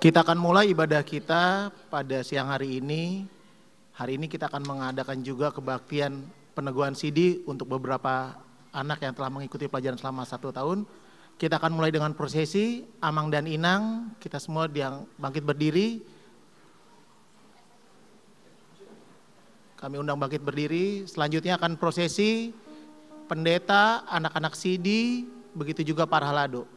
Kita akan mulai ibadah kita pada siang hari ini. Hari ini kita akan mengadakan juga kebaktian peneguhan sidi untuk beberapa anak yang telah mengikuti pelajaran selama 1 tahun. Kita akan mulai dengan prosesi, Amang dan Inang, kita semua yang bangkit berdiri. Kami undang bangkit berdiri, selanjutnya akan prosesi, pendeta, anak-anak sidi, begitu juga para halado.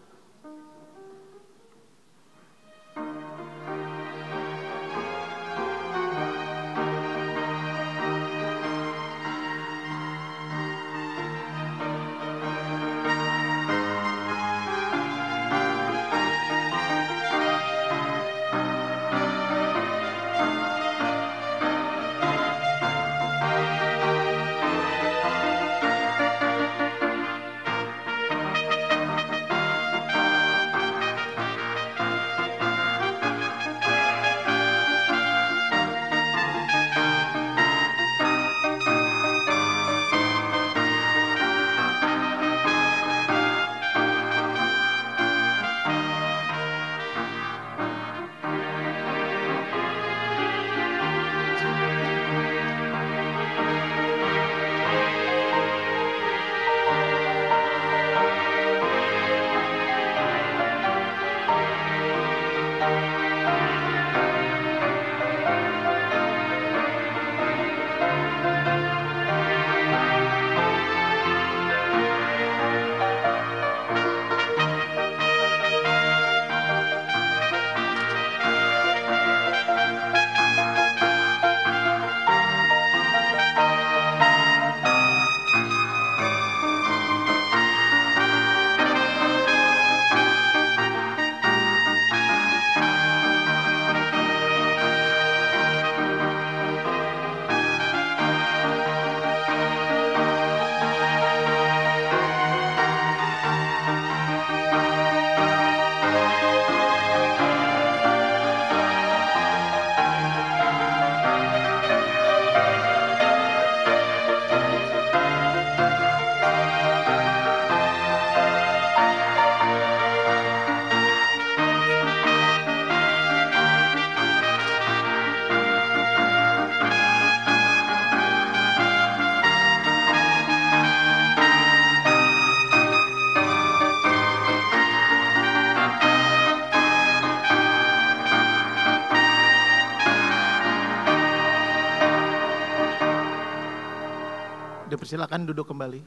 Dipersilakan duduk kembali.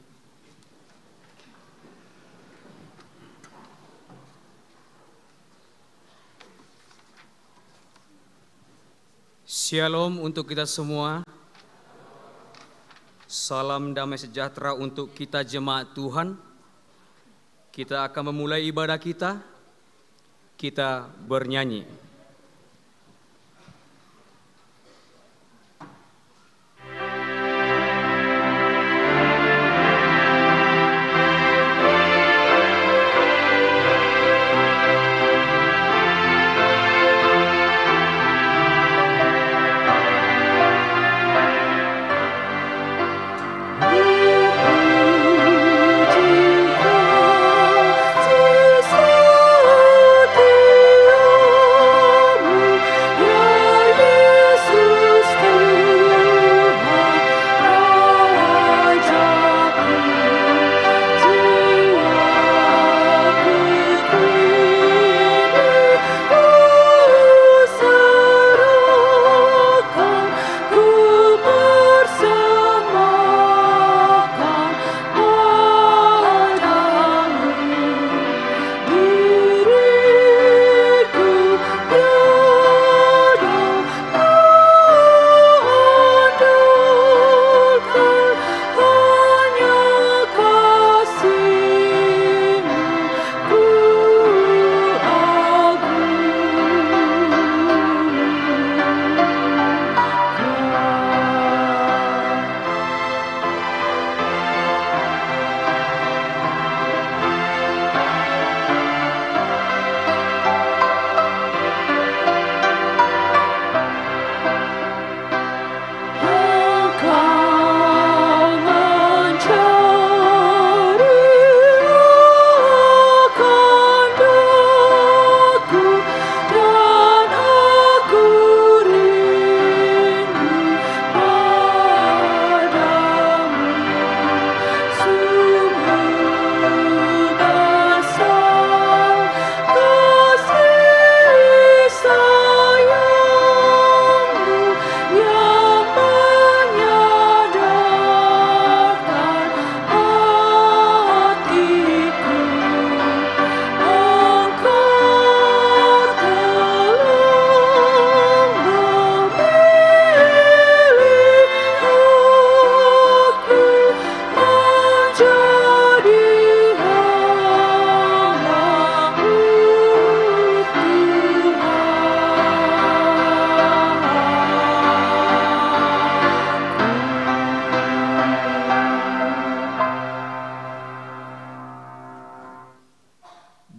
Shalom untuk kita semua. Salam damai sejahtera untuk kita jemaat Tuhan. Kita akan memulai ibadah kita. Kita bernyanyi.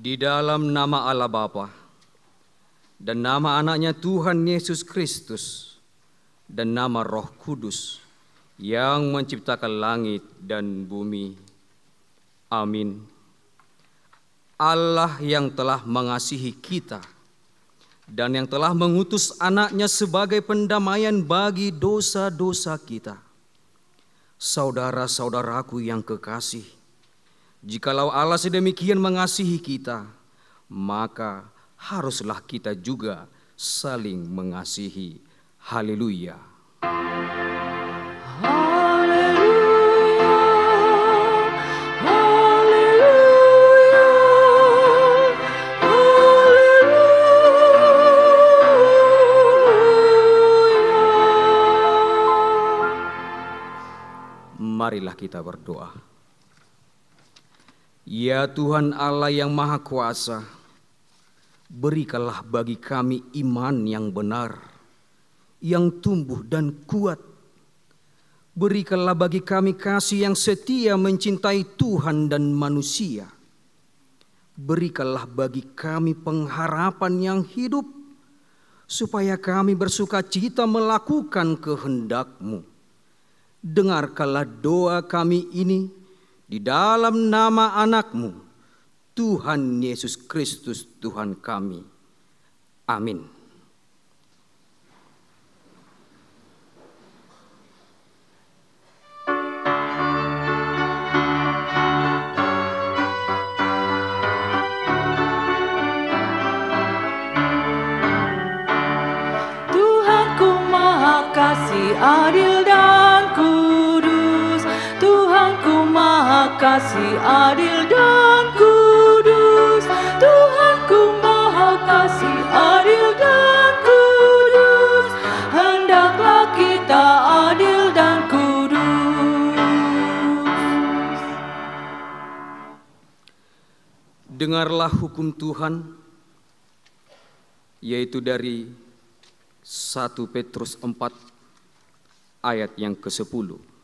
Di dalam nama Allah Bapa dan nama anaknya Tuhan Yesus Kristus dan nama Roh Kudus yang menciptakan langit dan bumi. Amin. Allah yang telah mengasihi kita dan yang telah mengutus anaknya sebagai pendamaian bagi dosa-dosa kita. Saudara-saudaraku yang kekasih, jikalau Allah sedemikian mengasihi kita, maka haruslah kita juga saling mengasihi. Haleluya. Marilah kita berdoa. Ya Tuhan Allah yang Maha Kuasa, berikanlah bagi kami iman yang benar, yang tumbuh dan kuat. Berikanlah bagi kami kasih yang setia mencintai Tuhan dan manusia. Berikanlah bagi kami pengharapan yang hidup, supaya kami bersuka cita melakukan kehendak-Mu. Dengarkanlah doa kami ini di dalam nama anak-Mu, Tuhan Yesus Kristus Tuhan kami. Amin. Tuhanku Maha Kasih, adil dan kudus. Tuhanku Maha Kasih, adil dan kudus. Tuhanku Maha Kasih, adil dan kudus. Hendaklah kita adil dan kudus. Dengarlah hukum Tuhan, yaitu dari 1 Petrus 4 ayat yang ke-10.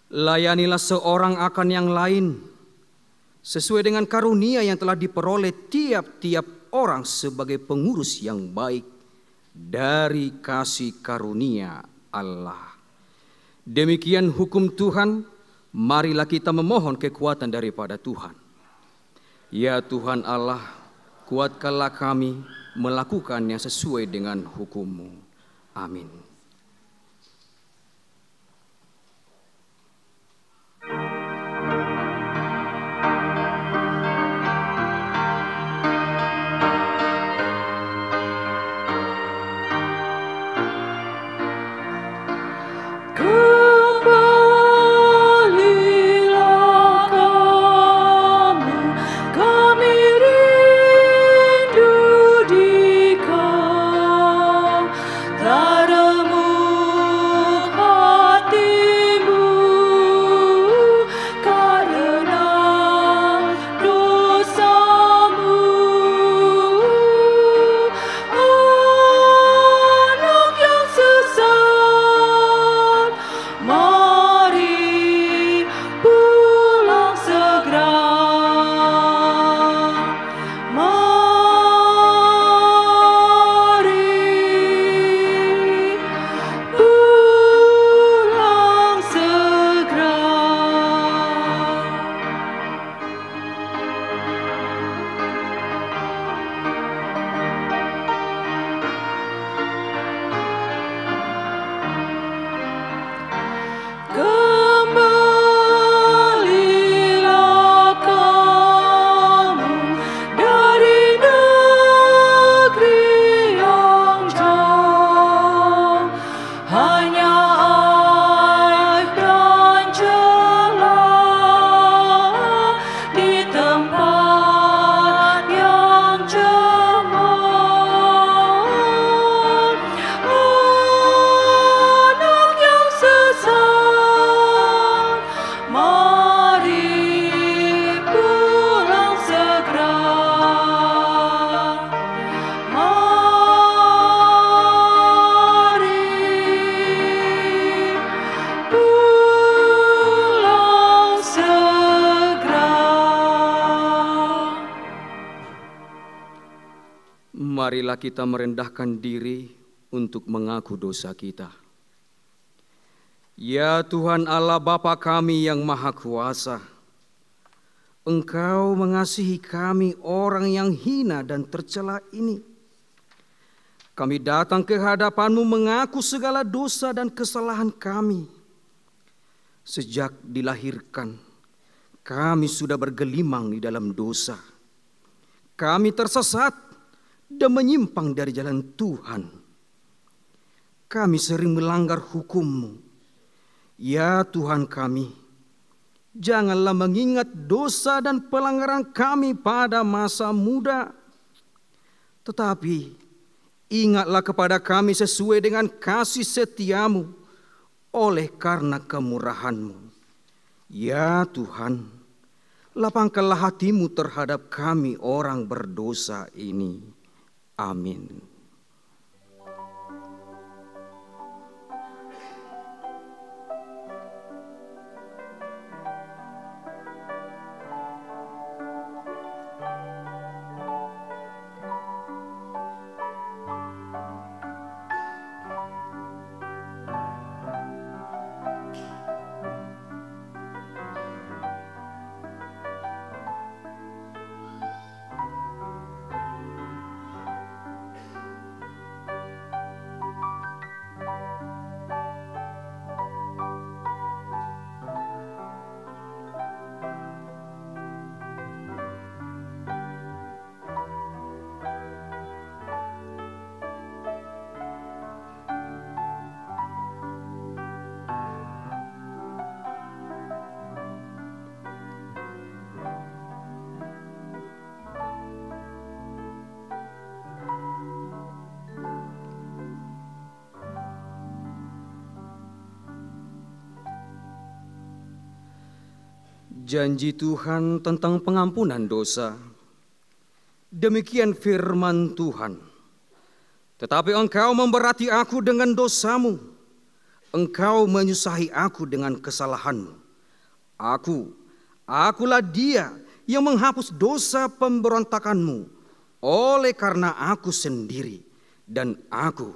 Layanilah seorang akan yang lain sesuai dengan karunia yang telah diperoleh tiap-tiap orang sebagai pengurus yang baik dari kasih karunia Allah. Demikian hukum Tuhan, marilah kita memohon kekuatan daripada Tuhan. Ya Tuhan Allah, kuatkanlah kami melakukan yang sesuai dengan hukum-Mu. Amin. Kembalilah kamu, kami rindu di Kau. Tak ada Marilah kita merendahkan diri untuk mengaku dosa kita. Ya Tuhan Allah Bapa kami yang Maha Kuasa, Engkau mengasihi kami orang yang hina dan tercela ini. Kami datang ke hadapan-Mu mengaku segala dosa dan kesalahan kami. Sejak dilahirkan, kami sudah bergelimang di dalam dosa. Kami tersesat dan menyimpang dari jalan Tuhan. Kami sering melanggar hukum-Mu. Ya Tuhan kami, janganlah mengingat dosa dan pelanggaran kami pada masa muda. Tetapi ingatlah kepada kami sesuai dengan kasih setia-Mu oleh karena kemurahan-Mu. Ya Tuhan, lapangkanlah hati-Mu terhadap kami orang berdosa ini. Amin. Janji Tuhan tentang pengampunan dosa. Demikian firman Tuhan. Tetapi engkau memberati aku dengan dosamu. Engkau menyusahi aku dengan kesalahanmu. Akulah dia yang menghapus dosa pemberontakanmu oleh karena aku sendiri. Dan aku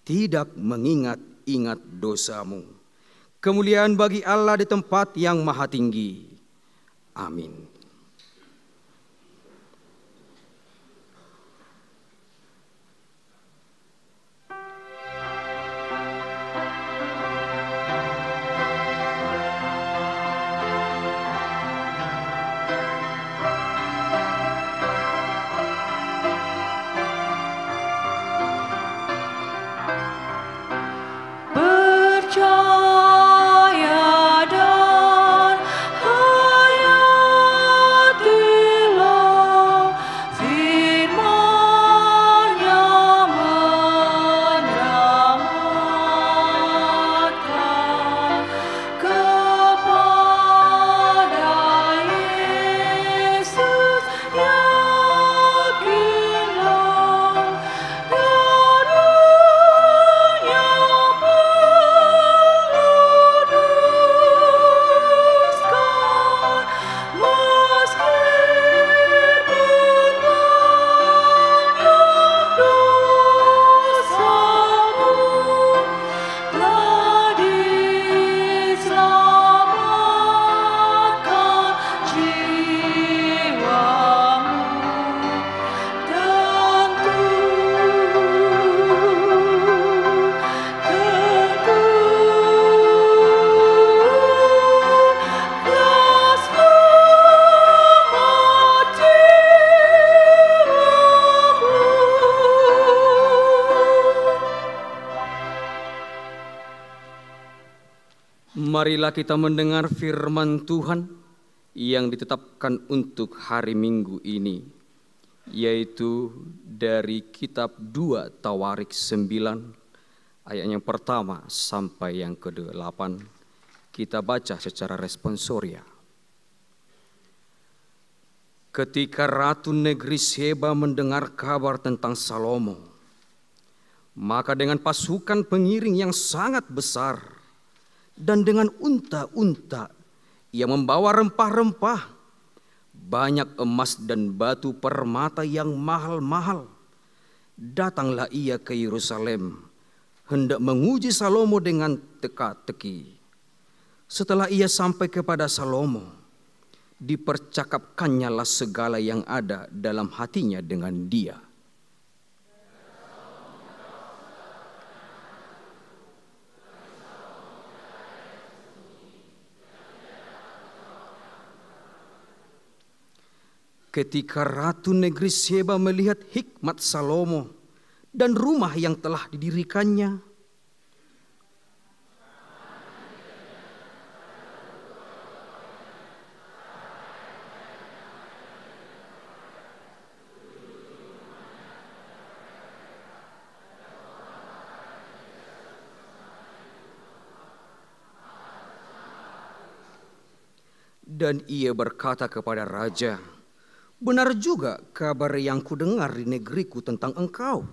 tidak mengingat-ingat dosamu. Kemuliaan bagi Allah di tempat yang maha tinggi. Amin. Marilah kita mendengar firman Tuhan yang ditetapkan untuk hari Minggu ini, yaitu dari kitab 2 Tawarik 9, ayat yang pertama sampai yang ke-8. Kita baca secara responsoria. Ketika Ratu negeri Seba mendengar kabar tentang Salomo, maka dengan pasukan pengiring yang sangat besar, dan dengan unta-unta yang membawa rempah-rempah, banyak emas dan batu permata yang mahal-mahal, datanglah ia ke Yerusalem, hendak menguji Salomo dengan teka-teki. Setelah ia sampai kepada Salomo, dipercakapkannyalah segala yang ada dalam hatinya dengan dia. Ketika Ratu Negeri Seba melihat hikmat Salomo dan rumah yang telah didirikannya, dan ia berkata kepada raja, "Benar juga kabar yang kudengar di negeriku tentang engkau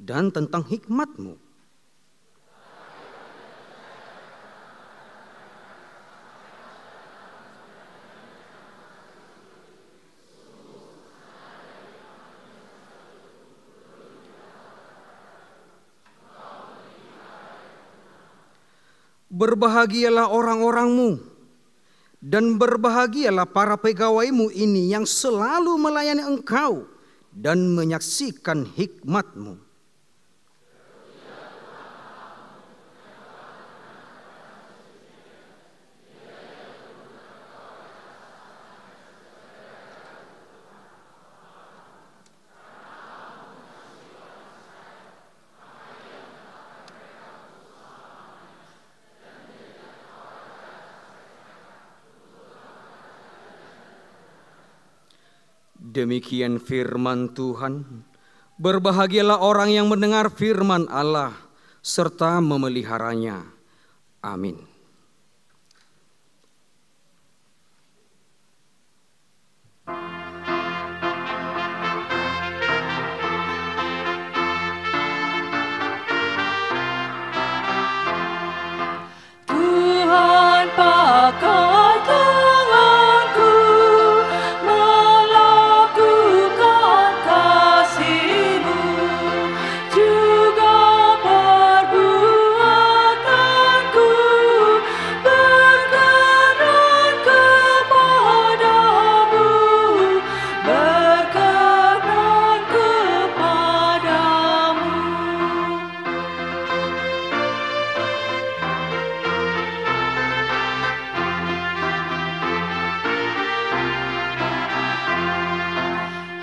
dan tentang hikmatmu. Berbahagialah orang-orangmu, dan berbahagialah para pegawaimu ini yang selalu melayani engkau dan menyaksikan hikmatmu. Demikian firman Tuhan. Berbahagialah orang yang mendengar firman Allah serta memeliharanya. Amin. Tuhan pakai tanganku melakukan kasih-Mu, juga perbuatanku berkenan kepadamu, berkenan kepadamu.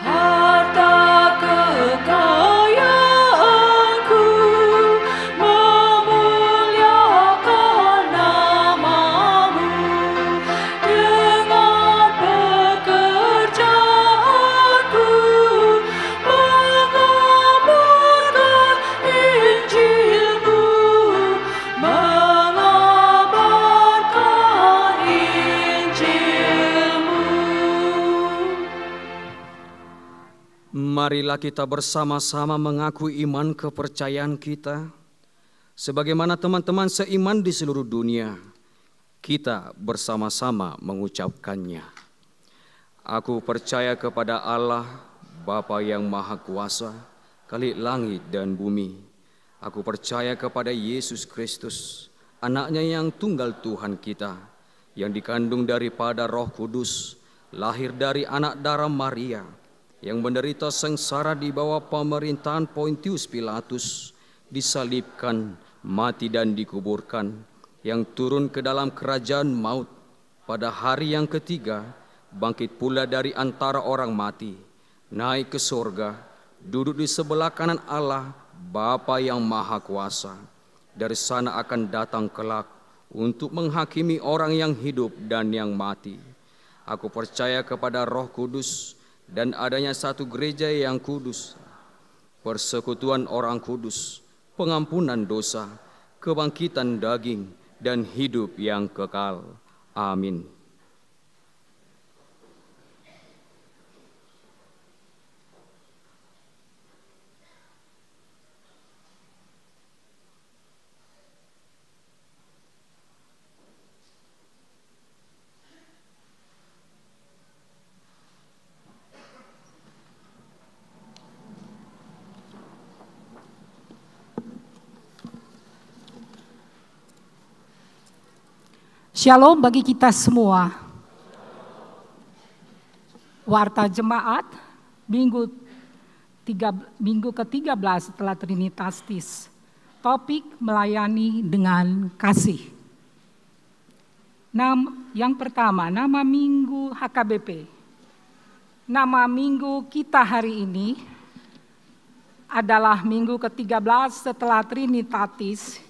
Harta kekayaanku memuliakan nama-Mu, dengan pekerjaanku mengabarkan Injil-Mu, mengabarkan Injil-Mu. Marilah kita bersama-sama mengaku iman kepercayaan kita, sebagaimana teman-teman seiman di seluruh dunia, kita bersama-sama mengucapkannya. Aku percaya kepada Allah, Bapa yang Maha Kuasa, Khalik langit dan bumi. Aku percaya kepada Yesus Kristus, Anaknya yang tunggal Tuhan kita, yang dikandung daripada Roh Kudus, lahir dari anak darah Maria, yang menderita sengsara di bawah pemerintahan Pontius Pilatus, disalibkan, mati dan dikuburkan, yang turun ke dalam kerajaan maut, pada hari yang ketiga bangkit pula dari antara orang mati, naik ke sorga, duduk di sebelah kanan Allah, Bapa yang Maha Kuasa. Dari sana akan datang kelak untuk menghakimi orang yang hidup dan yang mati. Aku percaya kepada Roh Kudus dan adanya satu gereja yang kudus, persekutuan orang kudus, pengampunan dosa, kebangkitan daging, dan hidup yang kekal. Amin. Shalom bagi kita semua. Warta Jemaat minggu ke-13 setelah Trinitatis. Topik melayani dengan kasih. Yang pertama, nama minggu HKBP. Nama minggu kita hari ini adalah minggu ke-13 setelah Trinitatis,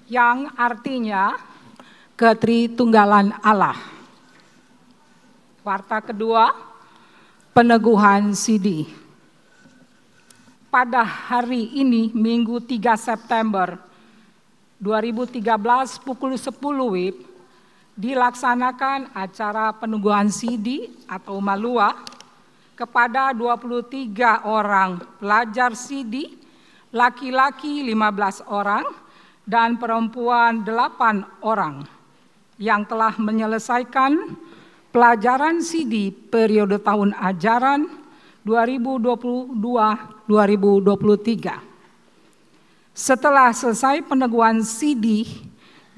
yang artinya Ketritunggalan Allah. Warta kedua, peneguhan sidi. Pada hari ini, Minggu 3 September 2013 pukul 10 WIB, dilaksanakan acara peneguhan sidi atau malua kepada 23 orang pelajar sidi, laki-laki 15 orang dan perempuan 8 orang yang telah menyelesaikan pelajaran sidi periode tahun ajaran 2022-2023. Setelah selesai peneguhan sidi,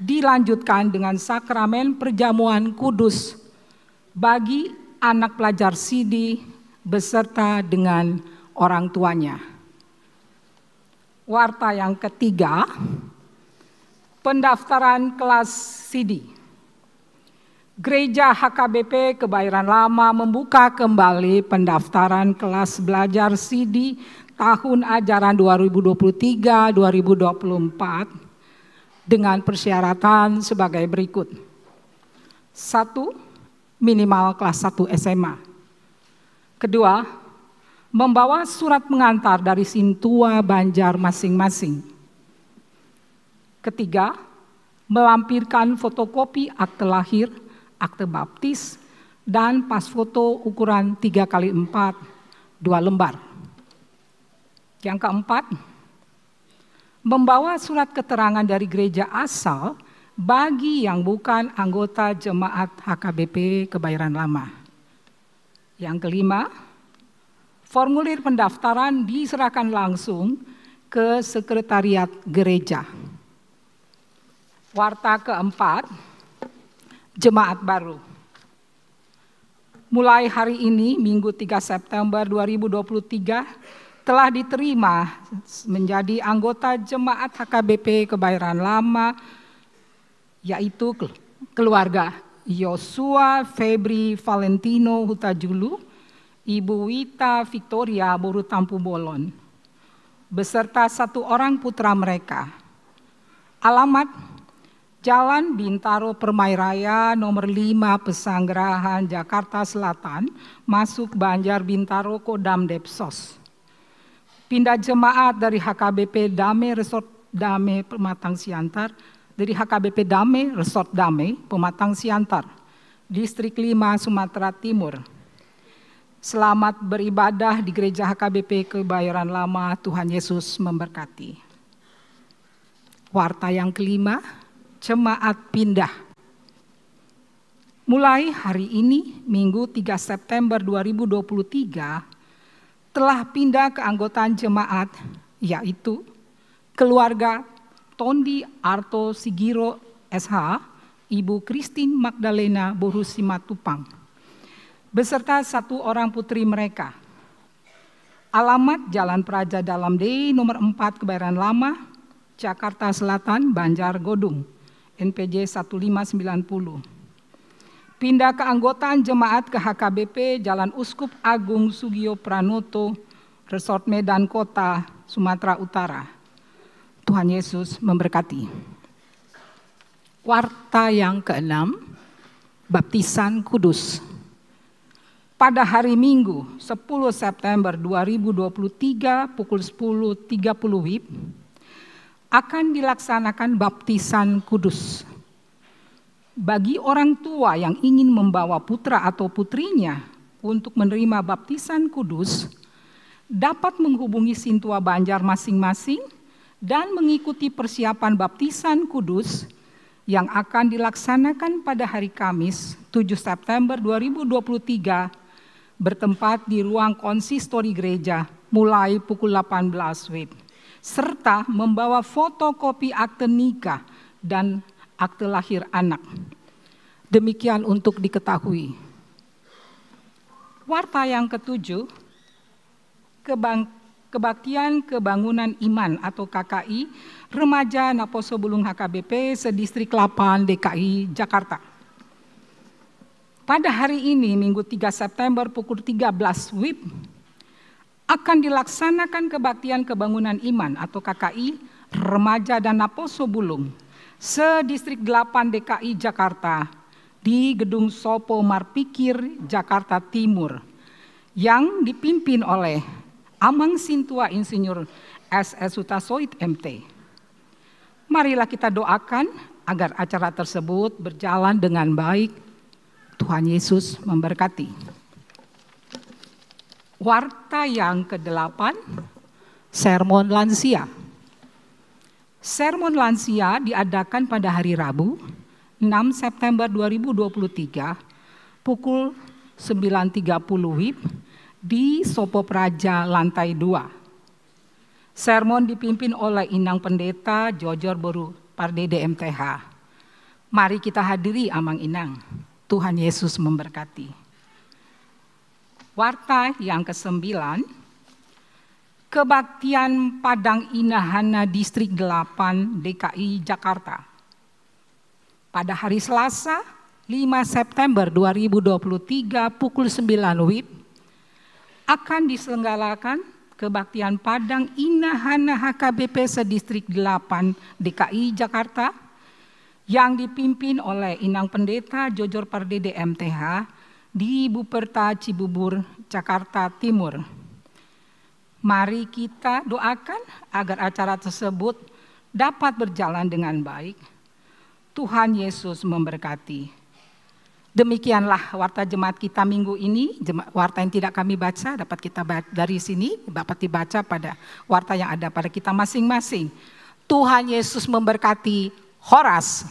dilanjutkan dengan sakramen perjamuan kudus bagi anak pelajar sidi beserta dengan orang tuanya. Warta yang ketiga, pendaftaran kelas sidi. Gereja HKBP Kebayoran Lama membuka kembali pendaftaran kelas belajar sidi tahun ajaran 2023-2024 dengan persyaratan sebagai berikut. 1. Minimal kelas 1 SMA. Kedua, membawa surat pengantar dari Sintua Banjar masing-masing. Ketiga, melampirkan fotokopi akte lahir, akte baptis, dan pas foto ukuran 3x4, 2 lembar. Yang keempat, membawa surat keterangan dari gereja asal bagi yang bukan anggota jemaat HKBP Kebayoran Lama. Yang kelima, formulir pendaftaran diserahkan langsung ke sekretariat gereja. Warta keempat, jemaat baru. Mulai hari ini, Minggu 3 September 2023, telah diterima menjadi anggota jemaat HKBP Kebayoran Lama, yaitu keluarga Yosua Febri Valentino Hutajulu, Ibu Wita Victoria Boru Tampu Bolon, beserta 1 orang putra mereka. Alamat Jalan Bintaro Permai Raya nomor 5 Pesanggerahan Jakarta Selatan, masuk Banjar Bintaro Kodam Depsos. Pindah jemaat dari HKBP Damai Resort Damai Pematang Siantar, dari HKBP Damai Resort Damai Pematang Siantar, Distrik 5 Sumatera Timur. Selamat beribadah di Gereja HKBP Kebayoran Lama. Tuhan Yesus memberkati. Warta yang kelima, jemaat pindah. Mulai hari ini, Minggu 3 September 2023, telah pindah ke anggotaan jemaat, yaitu keluarga Tondi Arto Sigiro SH, Ibu Christine Magdalena Boru Simatupang, beserta 1 orang putri mereka. Alamat Jalan Praja Dalam D nomor 4 Kebayoran Lama, Jakarta Selatan, Banjar Godung, NPJ 1590. Pindah keanggotaan jemaat ke HKBP Jalan Uskup Agung Sugio Pranoto, Resort Medan Kota, Sumatera Utara. Tuhan Yesus memberkati. Warta yang keenam, baptisan kudus. Pada hari Minggu 10 September 2023 pukul 10.30 WIB, akan dilaksanakan baptisan kudus. Bagi orang tua yang ingin membawa putra atau putrinya untuk menerima baptisan kudus, dapat menghubungi Sintua Banjar masing-masing dan mengikuti persiapan baptisan kudus yang akan dilaksanakan pada hari Kamis 7 September 2023 bertempat di ruang konsistori gereja mulai pukul 18 WIB. Serta membawa fotokopi akte nikah dan akte lahir anak. Demikian untuk diketahui. Warta yang ketujuh, Kebaktian Kebangunan Iman atau KKI Remaja Naposo Bulung HKBP Sedistrik 8 DKI Jakarta. Pada hari ini Minggu 3 September pukul 13 WIB akan dilaksanakan Kebaktian Kebangunan Iman atau KKI Remaja dan Naposo Bulung Sedistrik 8 DKI Jakarta di Gedung Sopo Marpikir, Jakarta Timur yang dipimpin oleh Amang Sintua Insinyur SS Hutasoit MT. Marilah kita doakan agar acara tersebut berjalan dengan baik. Tuhan Yesus memberkati. Warta yang ke-8, sermon lansia. Sermon lansia diadakan pada hari Rabu, 6 September 2023, pukul 9.30 WIB di Sopo Praja lantai 2. Sermon dipimpin oleh Inang Pendeta Jojor Boru Pardede MTH. Mari kita hadiri Amang Inang. Tuhan Yesus memberkati. Warta yang ke-9, Kebaktian Padang Inahana Distrik 8 DKI Jakarta. Pada hari Selasa, 5 September 2023 pukul 9 WIB akan diselenggarakan Kebaktian Padang Inahana HKBP Sedistrik 8 DKI Jakarta yang dipimpin oleh Inang Pendeta Jojor Pardede MTH di Buperta Cibubur, Jakarta Timur. Mari kita doakan agar acara tersebut dapat berjalan dengan baik. Tuhan Yesus memberkati. Demikianlah warta jemaat kita minggu ini. Warta yang tidak kami baca dapat kita dari sini, dapat dibaca pada warta yang ada pada kita masing-masing. Tuhan Yesus memberkati. Horas.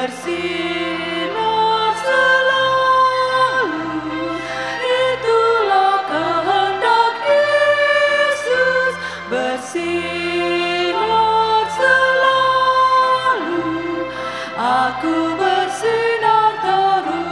bersinar selalu. Itulah kehendak Yesus, bersinar selalu. Aku bersinar terus.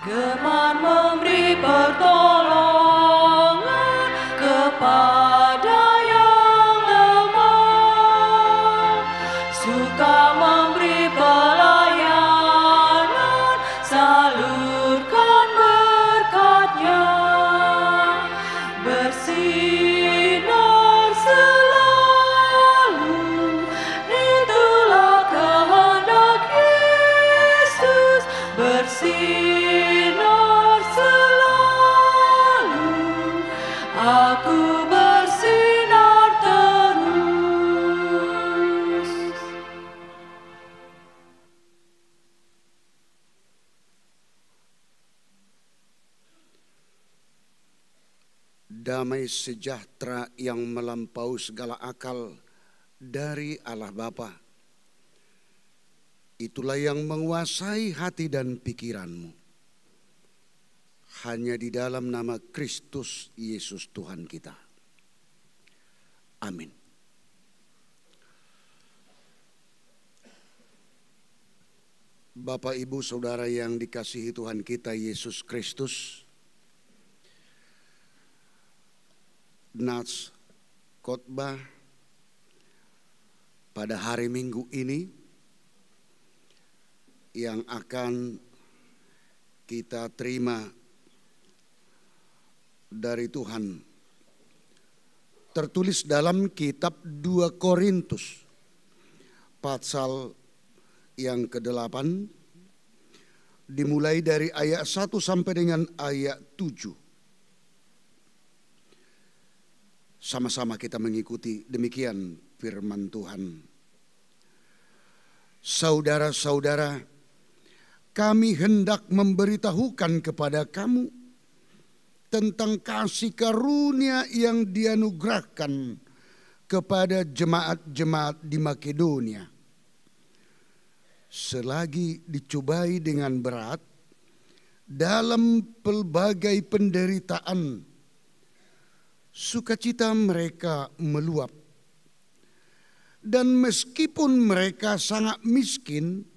Gemar memberi pertolongan kepada yang lemah, suka memberi pelayanan, salurkan berkat-Nya. Bersinar selalu, itulah kehendak Yesus, bersinar selalu. Aku bersinar terus. Damai sejahtera yang melampaui segala akal dari Allah Bapa, itulah yang menguasai hati dan pikiranmu. Hanya di dalam nama Kristus Yesus Tuhan kita. Amin. Bapak, Ibu, Saudara yang dikasihi Tuhan kita Yesus Kristus, nats khotbah pada hari Minggu ini yang akan kita terima dari Tuhan tertulis dalam kitab 2 Korintus pasal yang ke-8 dimulai dari ayat 1 sampai dengan ayat 7. Sama-sama kita mengikuti, demikian firman Tuhan. Saudara-saudara, kami hendak memberitahukan kepada kamu tentang kasih karunia yang dianugerahkan kepada jemaat-jemaat di Makedonia. Selagi dicobai dengan berat dalam pelbagai penderitaan, sukacita mereka meluap. Dan meskipun mereka sangat miskin,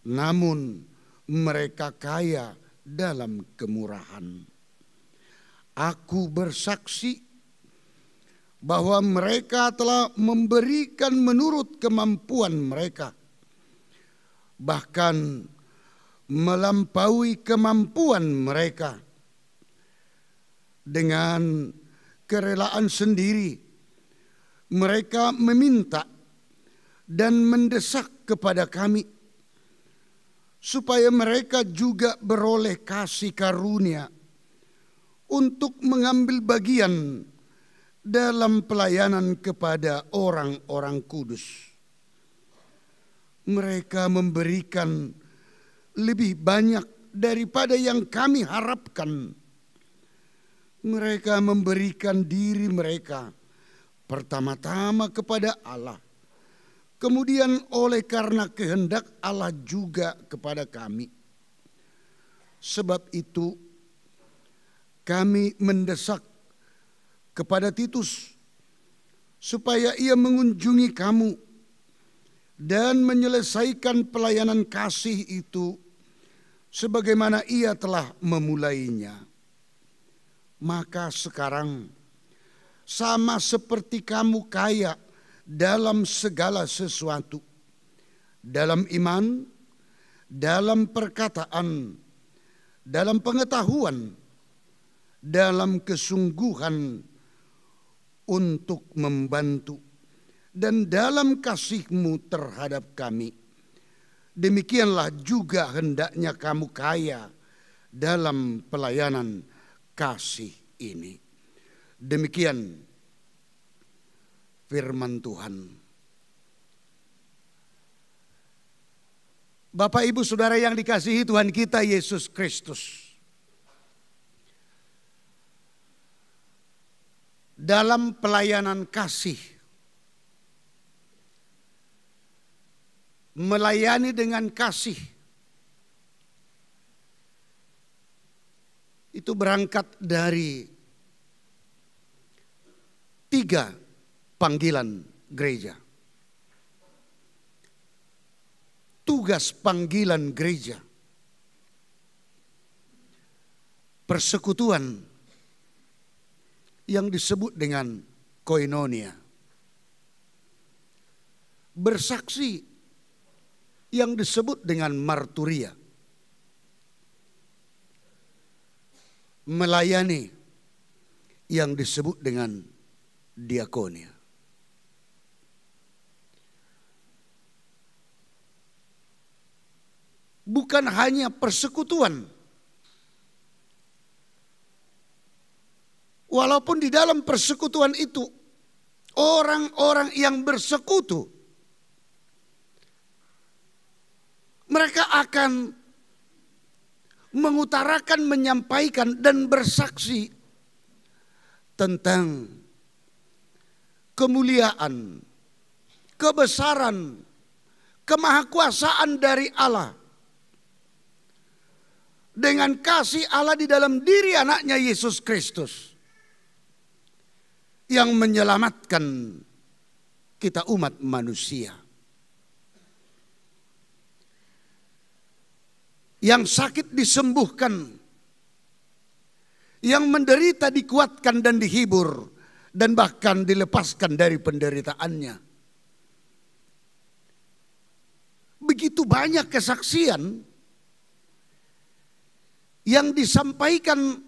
namun mereka kaya dalam kemurahan. Aku bersaksi bahwa mereka telah memberikan menurut kemampuan mereka, bahkan melampaui kemampuan mereka. Dengan kerelaan sendiri, mereka meminta dan mendesak kepada kami supaya mereka juga beroleh kasih karunia untuk mengambil bagian dalam pelayanan kepada orang-orang kudus. Mereka memberikan lebih banyak daripada yang kami harapkan. Mereka memberikan diri mereka pertama-tama kepada Allah, kemudian oleh karena kehendak Allah juga kepada kami. Sebab itu kami mendesak kepada Titus supaya ia mengunjungi kamu dan menyelesaikan pelayanan kasih itu sebagaimana ia telah memulainya. Maka sekarang sama seperti kamu kaya dalam segala sesuatu, dalam iman, dalam perkataan, dalam pengetahuan, dalam kesungguhan untuk membantu, dan dalam kasihmu terhadap kami. Demikianlah juga hendaknya kamu kaya dalam pelayanan kasih ini. Demikian firman Tuhan. Bapak, Ibu, Saudara yang dikasihi Tuhan kita Yesus Kristus, dalam pelayanan kasih, melayani dengan kasih, itu berangkat dari 3 panggilan gereja. Tugas panggilan gereja: persekutuan yang disebut dengan koinonia, bersaksi yang disebut dengan marturia, melayani yang disebut dengan diakonia. Bukan hanya persekutuan, walaupun di dalam persekutuan itu orang-orang yang bersekutu, mereka akan mengutarakan, menyampaikan dan bersaksi tentang kemuliaan, kebesaran, kemahakuasaan dari Allah, dengan kasih Allah di dalam diri anaknya Yesus Kristus yang menyelamatkan kita umat manusia. Yang sakit disembuhkan, yang menderita dikuatkan dan dihibur, dan bahkan dilepaskan dari penderitaannya. Begitu banyak kesaksian yang disampaikan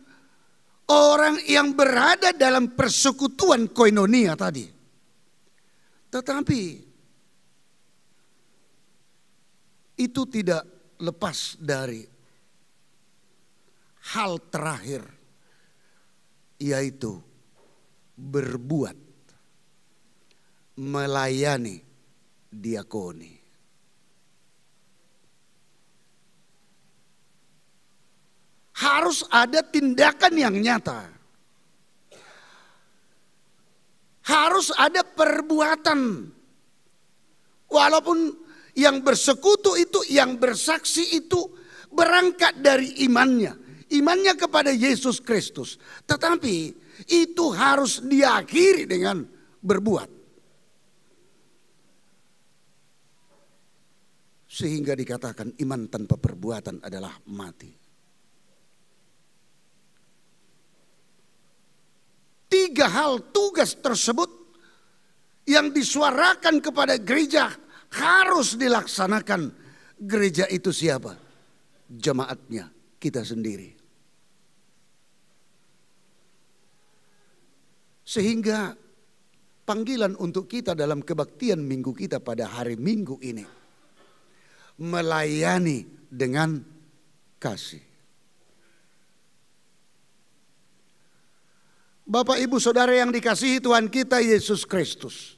orang yang berada dalam persekutuan koinonia tadi. Tetapi itu tidak lepas dari hal terakhir, yaitu berbuat, melayani diakoni. Harus ada tindakan yang nyata. Harus ada perbuatan. Walaupun yang bersekutu itu, yang bersaksi itu berangkat dari imannya. Imannya kepada Yesus Kristus. Tetapi itu harus diakhiri dengan berbuat. Sehingga dikatakan iman tanpa perbuatan adalah mati. 3 hal tugas tersebut yang disuarakan kepada gereja harus dilaksanakan. Gereja itu siapa? Jemaatnya, kita sendiri. Sehingga panggilan untuk kita dalam kebaktian minggu kita pada hari Minggu ini, melayani dengan kasih. Bapak, Ibu, Saudara yang dikasihi Tuhan kita Yesus Kristus.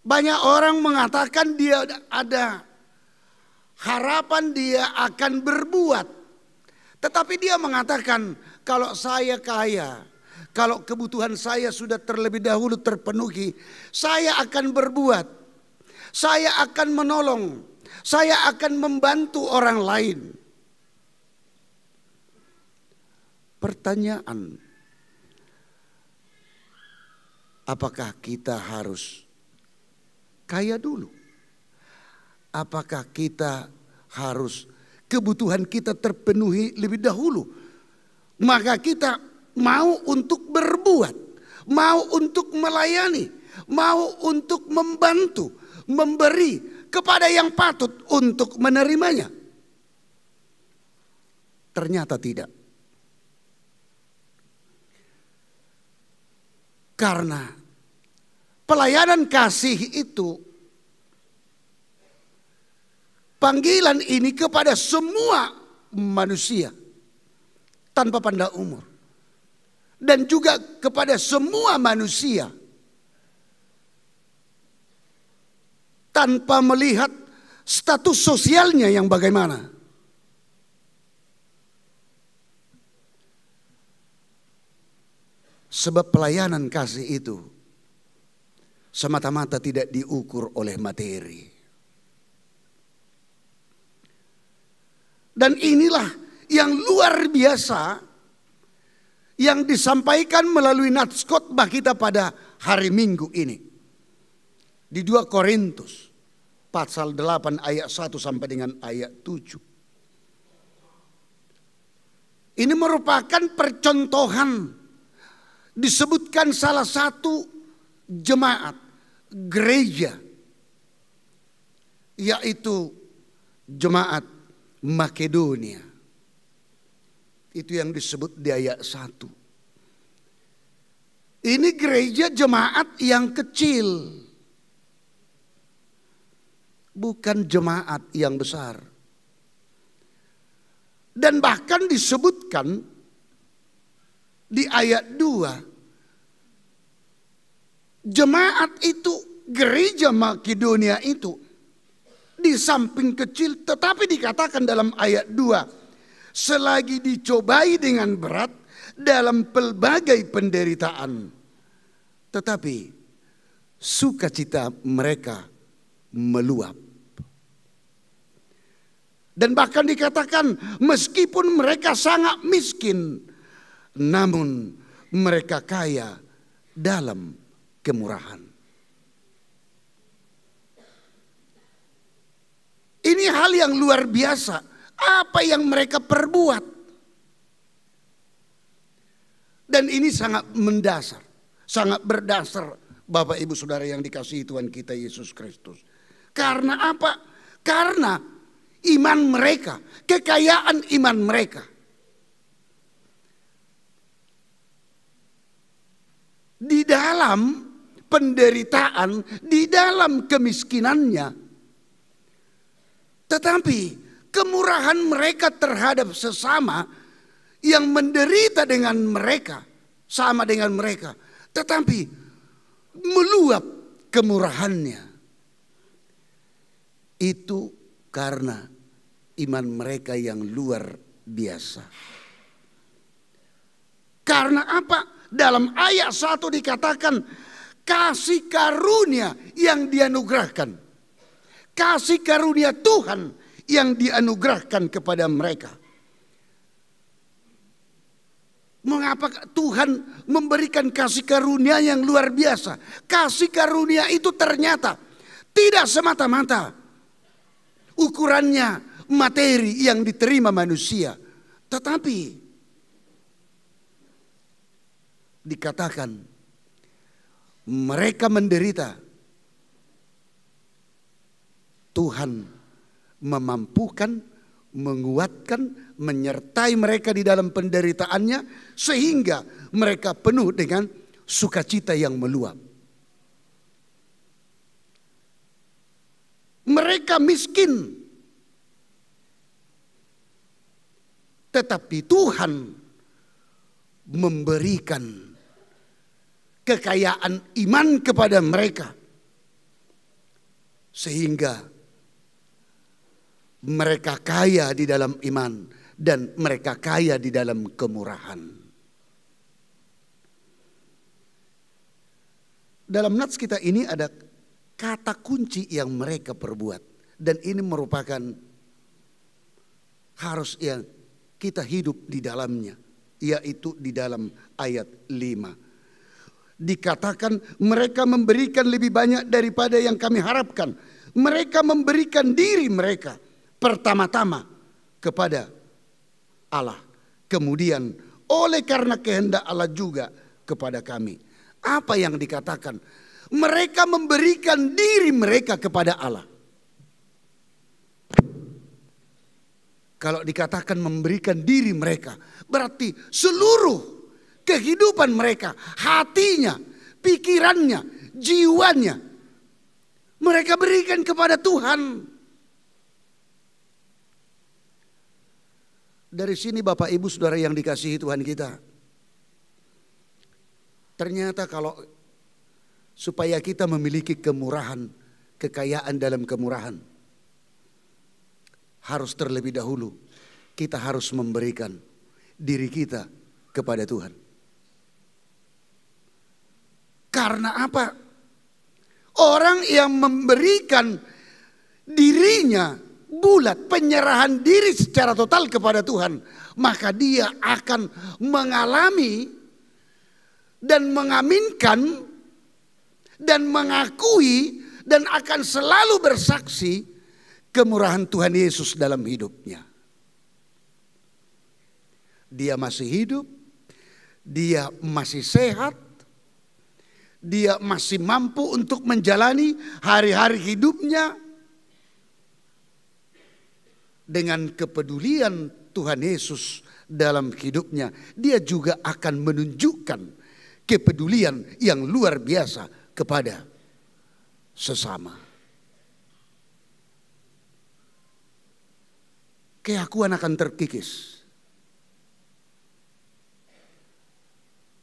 Banyak orang mengatakan dia ada harapan dia akan berbuat. Tetapi dia mengatakan, kalau saya kaya, kalau kebutuhan saya sudah terlebih dahulu terpenuhi, saya akan berbuat. Saya akan menolong. Saya akan membantu orang lain. Pertanyaan, apakah kita harus kaya dulu? Apakah kita harus kebutuhan kita terpenuhi lebih dahulu? Maka kita mau untuk berbuat, mau untuk melayani, mau untuk membantu, memberi kepada yang patut untuk menerimanya. Ternyata tidak. Karena pelayanan kasih itu, panggilan ini kepada semua manusia tanpa pandang umur. Dan juga kepada semua manusia tanpa melihat status sosialnya yang bagaimana. Sebab pelayanan kasih itu semata-mata tidak diukur oleh materi. Dan inilah yang luar biasa yang disampaikan melalui nats khotbah kita pada hari Minggu ini. Di 2 Korintus pasal 8 ayat 1 sampai dengan ayat 7. Ini merupakan percontohan, disebutkan salah satu jemaat gereja, yaitu jemaat Makedonia. Itu yang disebut di ayat 1. Ini gereja jemaat yang kecil, bukan jemaat yang besar. Dan bahkan disebutkan di ayat 2, jemaat itu, gereja Makedonia itu di samping kecil, tetapi dikatakan dalam ayat 2, selagi dicobai dengan berat dalam pelbagai penderitaan, tetapi sukacita mereka meluap. Dan bahkan dikatakan meskipun mereka sangat miskin, namun mereka kaya dalam kemurahan. Ini hal yang luar biasa. Apa yang mereka perbuat. Dan ini sangat mendasar, sangat berdasar, Bapak Ibu Saudara yang dikasihi Tuhan kita Yesus Kristus. Karena apa? Karena iman mereka, kekayaan iman mereka. Di dalam penderitaan, di dalam kemiskinannya, tetapi kemurahan mereka terhadap sesama yang menderita dengan mereka, sama dengan mereka, tetapi meluap kemurahannya. Itu karena iman mereka yang luar biasa. Karena apa? Dalam ayat 1 dikatakan kasih karunia yang dianugerahkan. Kasih karunia Tuhan yang dianugerahkan kepada mereka. Mengapa Tuhan memberikan kasih karunia yang luar biasa? Kasih karunia itu ternyata tidak semata-mata ukurannya materi yang diterima manusia. Tetapi dikatakan mereka menderita, Tuhan memampukan, menguatkan, menyertai mereka di dalam penderitaannya sehingga mereka penuh dengan sukacita yang meluap. Mereka miskin, tetapi Tuhan memberikan kekayaan iman kepada mereka sehingga mereka kaya di dalam iman dan mereka kaya di dalam kemurahan. Dalam nats kita ini ada kata kunci yang mereka perbuat. Dan ini merupakan harus yang kita hidup di dalamnya. Yaitu di dalam ayat 5. Dikatakan mereka memberikan lebih banyak daripada yang kami harapkan. Mereka memberikan diri mereka pertama-tama kepada Allah. Kemudian oleh karena kehendak Allah juga kepada kami. Apa yang dikatakan? Mereka memberikan diri mereka kepada Allah. Kalau dikatakan memberikan diri mereka, berarti seluruh kehidupan mereka, hatinya, pikirannya, jiwanya, mereka berikan kepada Tuhan. Dari sini Bapak Ibu Saudara yang dikasihi Tuhan kita, ternyata kalau supaya kita memiliki kemurahan, kekayaan dalam kemurahan, harus terlebih dahulu kita harus memberikan diri kita kepada Tuhan. Karena apa? Orang yang memberikan dirinya bulat, penyerahan diri secara total kepada Tuhan, maka dia akan mengalami dan mengaminkan dan mengakui dan akan selalu bersaksi kemurahan Tuhan Yesus dalam hidupnya. Dia masih hidup, dia masih sehat, dia masih mampu untuk menjalani hari-hari hidupnya dengan kepedulian Tuhan Yesus dalam hidupnya. Dia juga akan menunjukkan kepedulian yang luar biasa kepada sesama. Keakuan akan terkikis.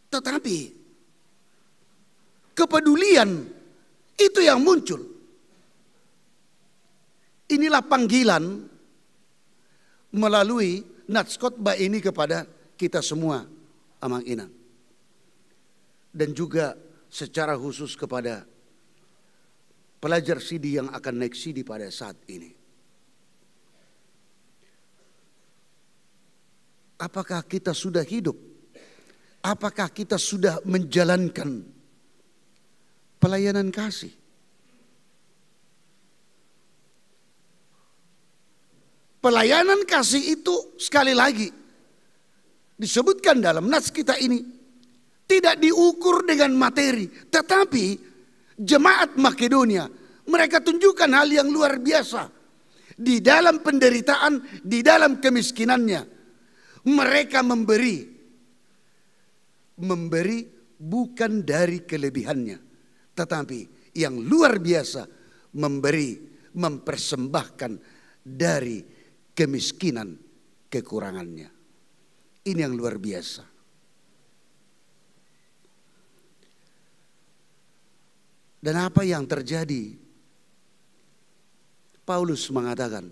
Tetapi kepedulian itu yang muncul. Inilah panggilan melalui nats khotbah ini kepada kita semua, Amang Inang. Dan juga secara khusus kepada pelajar CD yang akan naik CD pada saat ini. Apakah kita sudah hidup? Apakah kita sudah menjalankan pelayanan kasih? Pelayanan kasih itu sekali lagi disebutkan dalam nats kita ini tidak diukur dengan materi, tetapi jemaat Makedonia mereka tunjukkan hal yang luar biasa di dalam penderitaan, di dalam kemiskinannya. Mereka memberi bukan dari kelebihannya, tetapi yang luar biasa memberi, mempersembahkan dari kemiskinan kekurangannya. Ini yang luar biasa. Dan apa yang terjadi? Paulus mengatakan,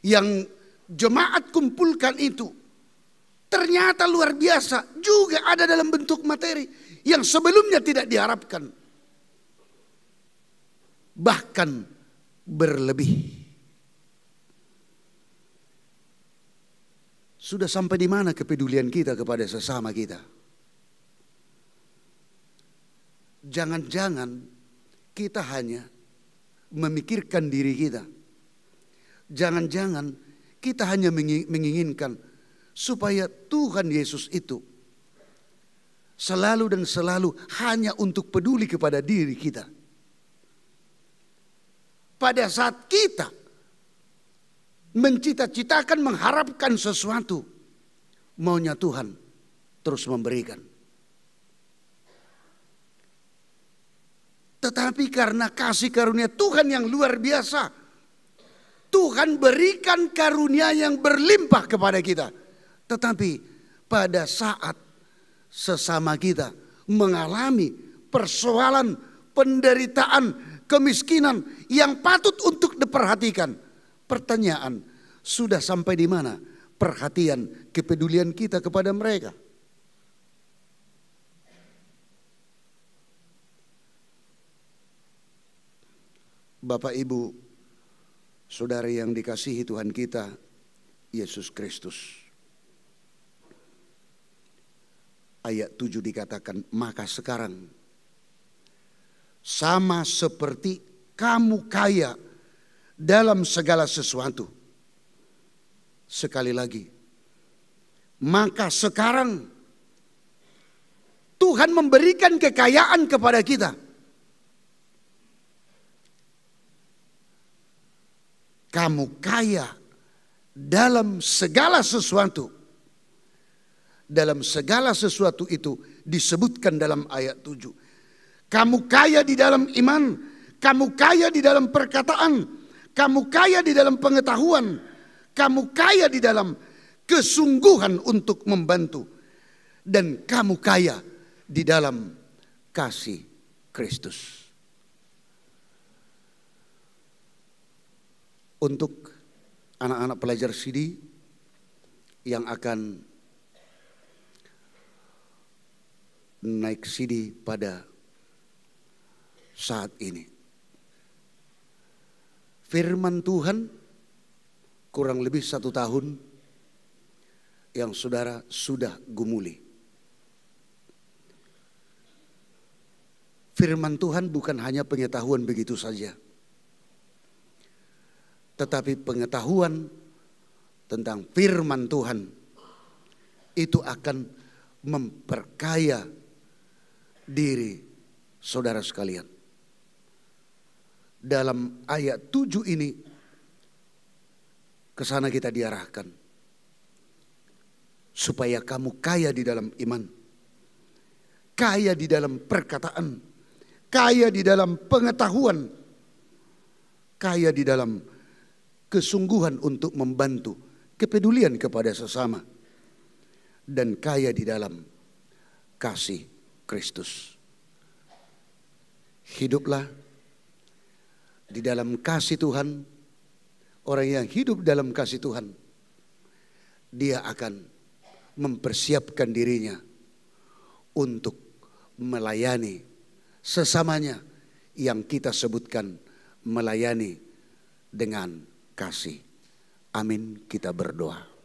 yang jemaat kumpulkan itu ternyata luar biasa, juga ada dalam bentuk materi yang sebelumnya tidak diharapkan. Bahkan berlebih. Sudah sampai di mana kepedulian kita kepada sesama kita? Jangan-jangan kita hanya memikirkan diri kita. Jangan-jangan kita hanya menginginkan supaya Tuhan Yesus itu selalu dan selalu hanya untuk peduli kepada diri kita. Pada saat kita mencita-citakan, mengharapkan sesuatu, maunya Tuhan terus memberikan. Tetapi karena kasih karunia Tuhan yang luar biasa, Tuhan berikan karunia yang berlimpah kepada kita. Tetapi pada saat sesama kita mengalami persoalan, penderitaan, kemiskinan yang patut untuk diperhatikan, pertanyaan, sudah sampai di mana perhatian, kepedulian kita kepada mereka? Bapak, Ibu, saudari yang dikasihi Tuhan kita Yesus Kristus. Ayat 7 dikatakan, maka sekarang sama seperti kamu kaya dalam segala sesuatu. Sekali lagi, maka sekarang Tuhan memberikan kekayaan kepada kita. Kamu kaya dalam segala sesuatu. Dalam segala sesuatu itu disebutkan dalam ayat 7. Kamu kaya di dalam iman, kamu kaya di dalam perkataan, kamu kaya di dalam pengetahuan, kamu kaya di dalam kesungguhan untuk membantu, dan kamu kaya di dalam kasih Kristus. Untuk anak-anak pelajar CD yang akan naik sidi pada saat ini. Firman Tuhan kurang lebih 1 tahun yang saudara sudah gumuli. Firman Tuhan bukan hanya pengetahuan begitu saja, tetapi pengetahuan tentang firman Tuhan itu akan memperkaya diri saudara sekalian. Dalam ayat 7 ini ke sana kita diarahkan, supaya kamu kaya di dalam iman, kaya di dalam perkataan, kaya di dalam pengetahuan, kaya di dalam kesungguhan untuk membantu, kepedulian kepada sesama, dan kaya di dalam kasih Kristus. Hiduplah di dalam kasih Tuhan. Orang yang hidup dalam kasih Tuhan, dia akan mempersiapkan dirinya untuk melayani sesamanya yang kita sebutkan melayani dengan kasih. Amin, kita berdoa.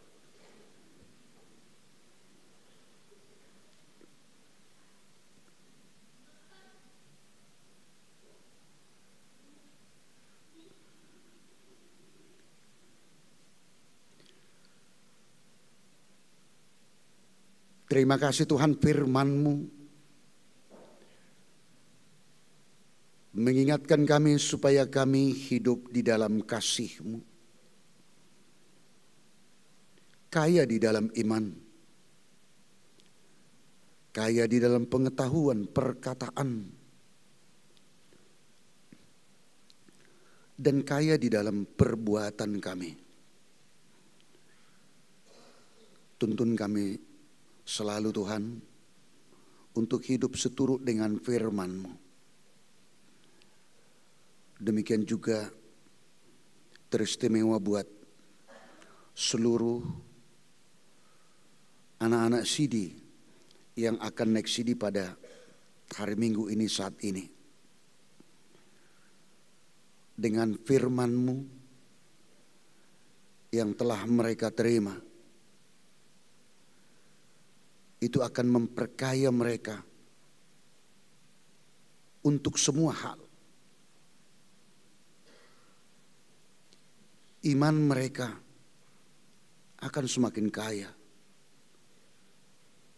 Terima kasih Tuhan, firman-Mu mengingatkan kami supaya kami hidup di dalam kasih-Mu, kaya di dalam iman, kaya di dalam pengetahuan, perkataan, dan kaya di dalam perbuatan kami. Tuntun kami selalu Tuhan untuk hidup seturut dengan firman-Mu. Demikian juga teristimewa buat seluruh anak-anak sidi yang akan naik sidi pada hari Minggu ini saat ini. Dengan firman-Mu yang telah mereka terima, itu akan memperkaya mereka untuk semua hal. Iman mereka akan semakin kaya.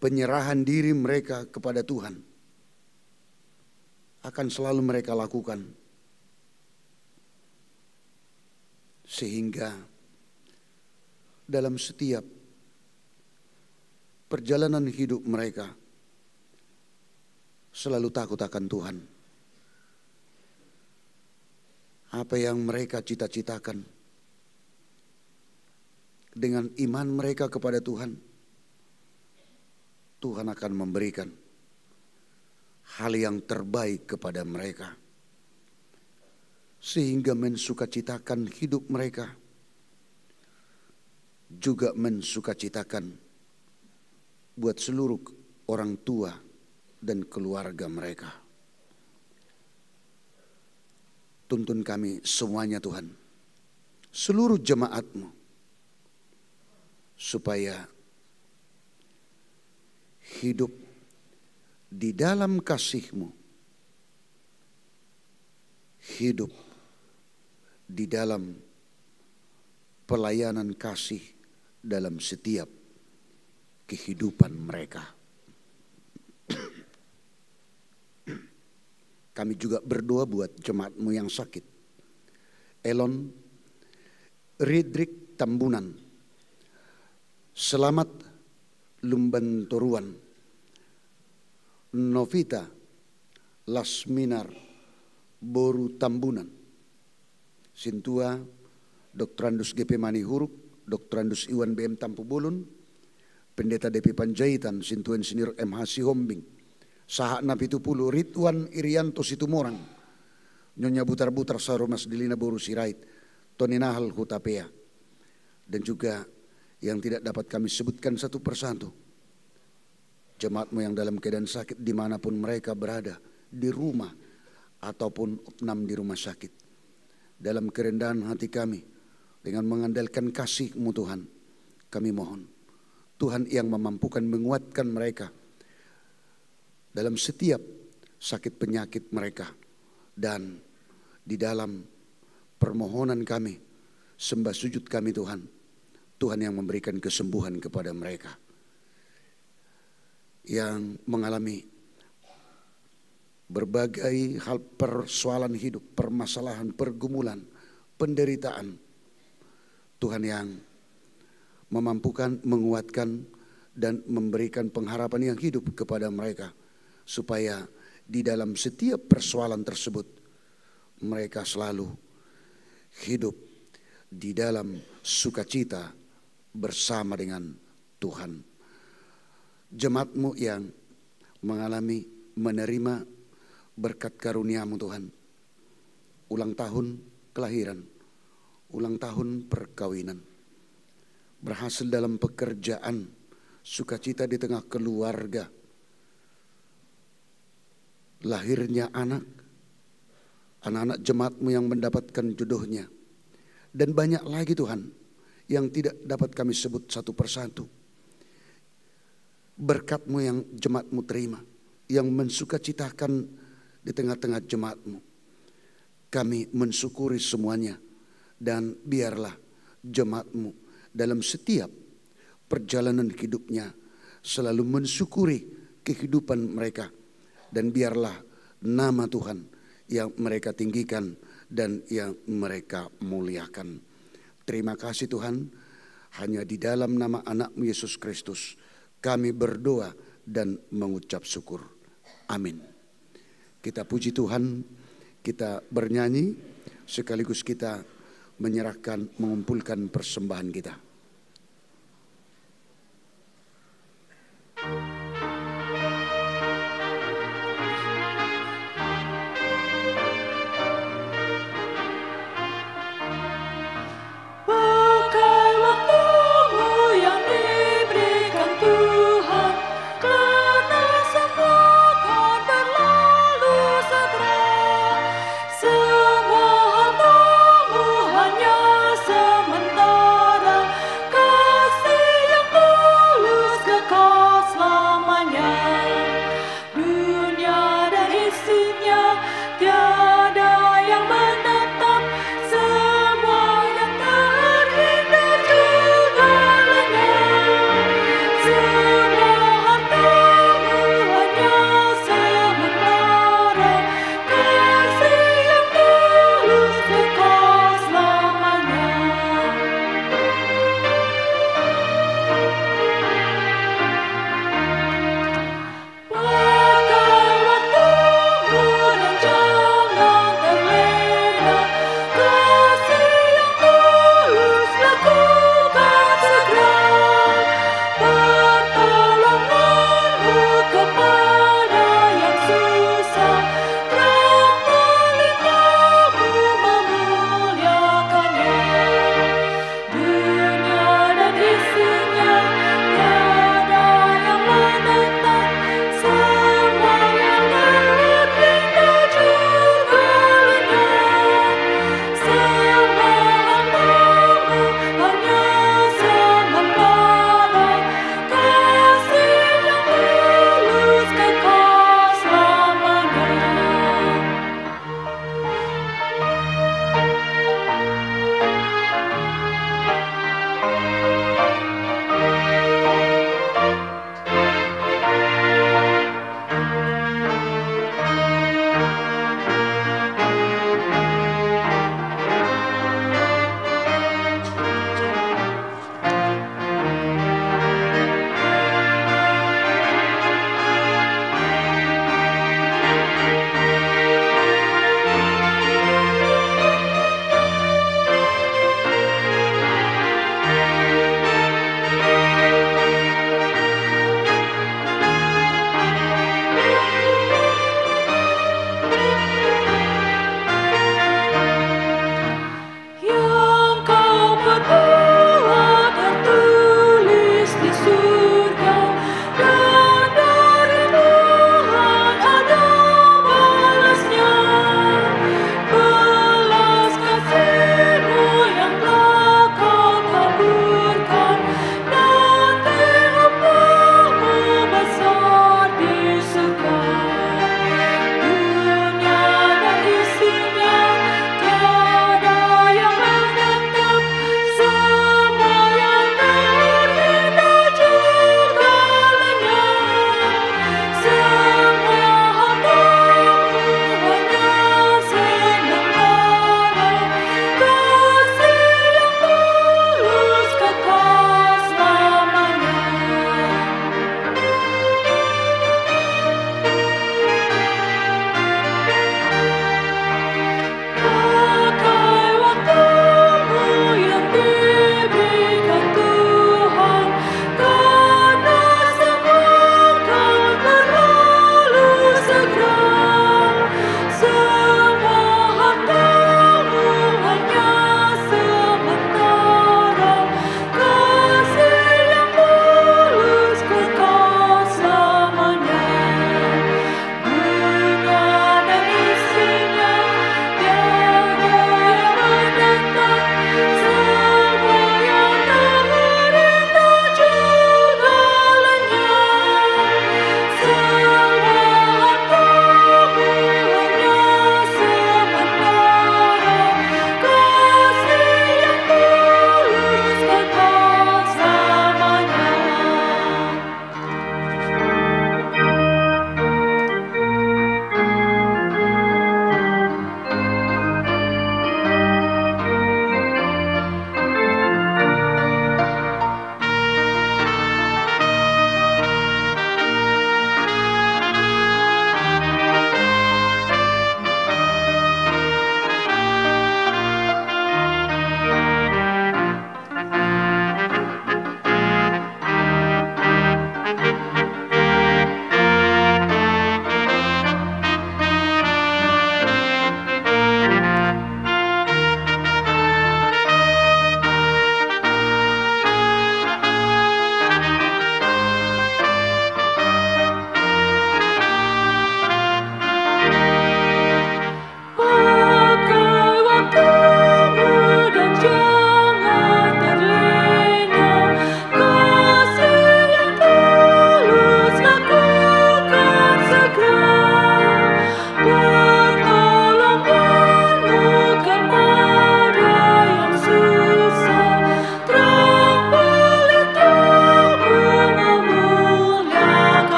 Penyerahan diri mereka kepada Tuhan akan selalu mereka lakukan. Sehingga dalam setiap perjalanan hidup mereka selalu takut akan Tuhan. Apa yang mereka cita-citakan dengan iman mereka kepada Tuhan, Tuhan akan memberikan hal yang terbaik kepada mereka, sehingga mensukacitakan hidup mereka, juga mensukacitakan buat seluruh orang tua dan keluarga mereka. Tuntun kami semuanya Tuhan, seluruh jemaat-Mu, supaya hidup di dalam kasih-Mu, hidup di dalam pelayanan kasih dalam setiap kehidupan mereka. Kami juga berdoa buat jemaat-Mu yang sakit. Elon Ridrik Tambunan, Selamat Lumbantoruan, Novita Lasminar Boru Tambunan, Sintua Dr. Andus GP Manihuruk, Dr. Andus Iwan BM Tampu Bulun, Pendeta DP Panjaitan, Sintuan Senior MH Sihombing, Sahak Napitupulu, Ridwan Irianto Situmorang, Nyonya Butar-Butar Saromas Dilina Boru Sirait, Tony Nahal Hutapea, dan juga yang tidak dapat kami sebutkan satu persatu. Jemaat-Mu yang dalam keadaan sakit dimanapun mereka berada, di rumah ataupun opnam di rumah sakit. Dalam kerendahan hati kami, dengan mengandalkan kasih-Mu Tuhan, kami mohon Tuhan yang memampukan menguatkan mereka dalam setiap sakit penyakit mereka. Dan di dalam permohonan kami, sembah sujud kami Tuhan, Tuhan yang memberikan kesembuhan kepada mereka yang mengalami berbagai hal persoalan hidup, permasalahan, pergumulan, penderitaan. Tuhan yang memampukan, menguatkan, dan memberikan pengharapan yang hidup kepada mereka, supaya di dalam setiap persoalan tersebut mereka selalu hidup di dalam sukacita bersama dengan Tuhan. Jemaat-Mu yang mengalami, menerima berkat karunia-Mu Tuhan, ulang tahun kelahiran, ulang tahun perkawinan, berhasil dalam pekerjaan, sukacita di tengah keluarga, lahirnya anak-anak jemaat-Mu yang mendapatkan jodohnya, dan banyak lagi Tuhan yang tidak dapat kami sebut satu persatu. Berkat-Mu yang jemaat-Mu terima, yang mensukacitakan di tengah-tengah jemaat-Mu, kami mensyukuri semuanya. Dan biarlah jemaat-Mu dalam setiap perjalanan hidupnya selalu mensyukuri kehidupan mereka. Dan biarlah nama Tuhan yang mereka tinggikan dan yang mereka muliakan. Terima kasih Tuhan, hanya di dalam nama anak-Mu Yesus Kristus kami berdoa dan mengucap syukur. Amin. Kita puji Tuhan, kita bernyanyi, sekaligus kita menyerahkan, mengumpulkan persembahan kita. Pakai waktu-Mu yang diberikan Tuhan, karena semua akan berlalu segera. Semua harta-Mu hanya sementara,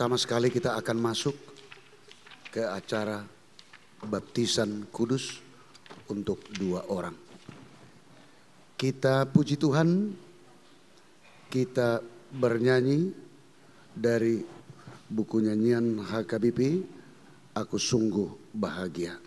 Pertama sekali kita akan masuk ke acara baptisan kudus untuk 2 orang. Kita puji Tuhan, kita bernyanyi dari buku nyanyian HKBP, Aku Sungguh Bahagia.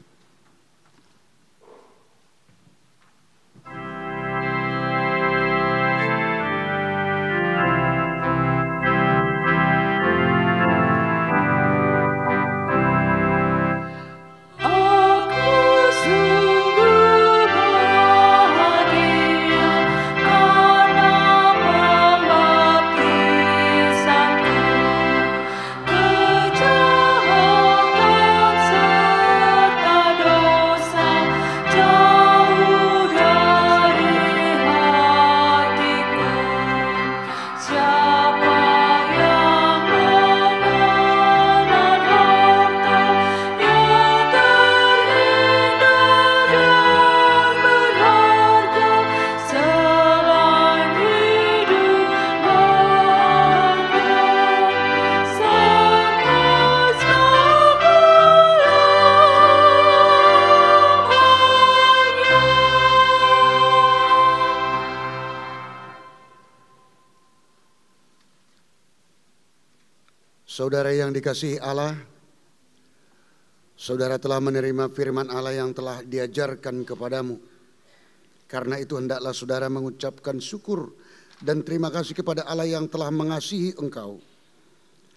Saudara yang dikasihi Allah, saudara telah menerima firman Allah yang telah diajarkan kepadamu. Karena itu hendaklah saudara mengucapkan syukur dan terima kasih kepada Allah yang telah mengasihi engkau.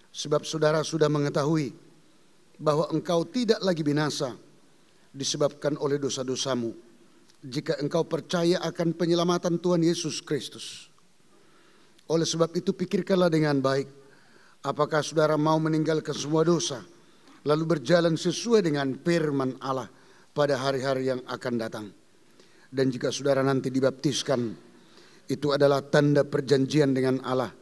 Sebab saudara sudah mengetahui bahwa engkau tidak lagi binasa disebabkan oleh dosa-dosamu, jika engkau percaya akan penyelamatan Tuhan Yesus Kristus. Oleh sebab itu pikirkanlah dengan baik, apakah saudara mau meninggalkan semua dosa, lalu berjalan sesuai dengan firman Allah pada hari-hari yang akan datang. Dan jika saudara nanti dibaptiskan, itu adalah tanda perjanjian dengan Allah,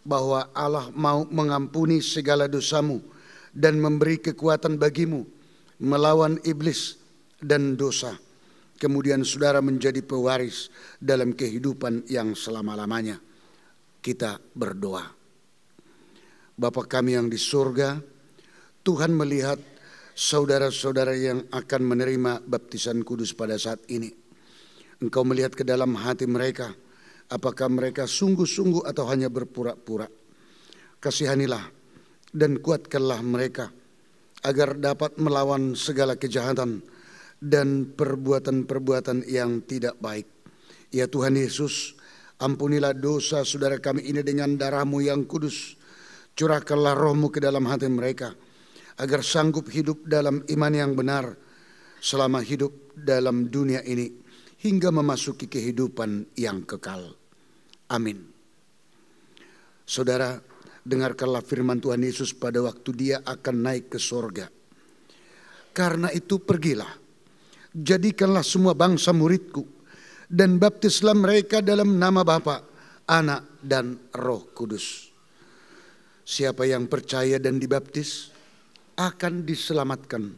bahwa Allah mau mengampuni segala dosamu dan memberi kekuatan bagimu melawan iblis dan dosa. Kemudian saudara menjadi pewaris dalam kehidupan yang selama-lamanya. Kita berdoa. Bapa kami yang di surga, Tuhan melihat saudara-saudara yang akan menerima baptisan kudus pada saat ini. Engkau melihat ke dalam hati mereka, apakah mereka sungguh-sungguh atau hanya berpura-pura. Kasihanilah dan kuatkanlah mereka, agar dapat melawan segala kejahatan dan perbuatan-perbuatan yang tidak baik. Ya Tuhan Yesus, ampunilah dosa saudara kami ini dengan darah-Mu yang kudus. Curahkanlah roh-Mu ke dalam hati mereka, agar sanggup hidup dalam iman yang benar selama hidup dalam dunia ini, hingga memasuki kehidupan yang kekal. Amin. Saudara, dengarkanlah firman Tuhan Yesus pada waktu Dia akan naik ke sorga. Karena itu pergilah, jadikanlah semua bangsa muridku, dan baptislah mereka dalam nama Bapa, Anak, dan Roh Kudus. Siapa yang percaya dan dibaptis akan diselamatkan,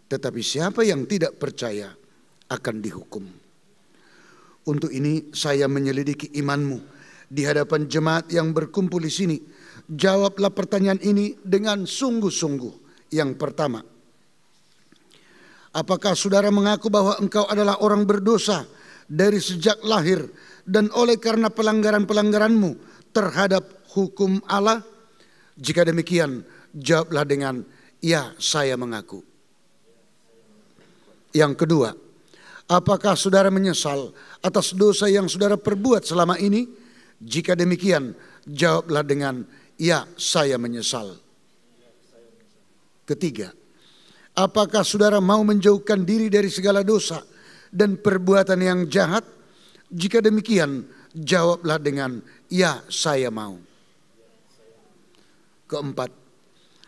tetapi siapa yang tidak percaya akan dihukum. Untuk ini saya menyelidiki imanmu di hadapan jemaat yang berkumpul di sini. Jawablah pertanyaan ini dengan sungguh-sungguh. Yang pertama, apakah saudara mengaku bahwa engkau adalah orang berdosa dari sejak lahir, dan oleh karena pelanggaran-pelanggaranmu terhadap hukum Allah? Jika demikian, jawablah dengan ya, saya mengaku. Yang kedua, apakah saudara menyesal atas dosa yang saudara perbuat selama ini? Jika demikian, jawablah dengan ya, saya menyesal. Ketiga, apakah saudara mau menjauhkan diri dari segala dosa dan perbuatan yang jahat? Jika demikian, jawablah dengan ya, saya mau. Keempat,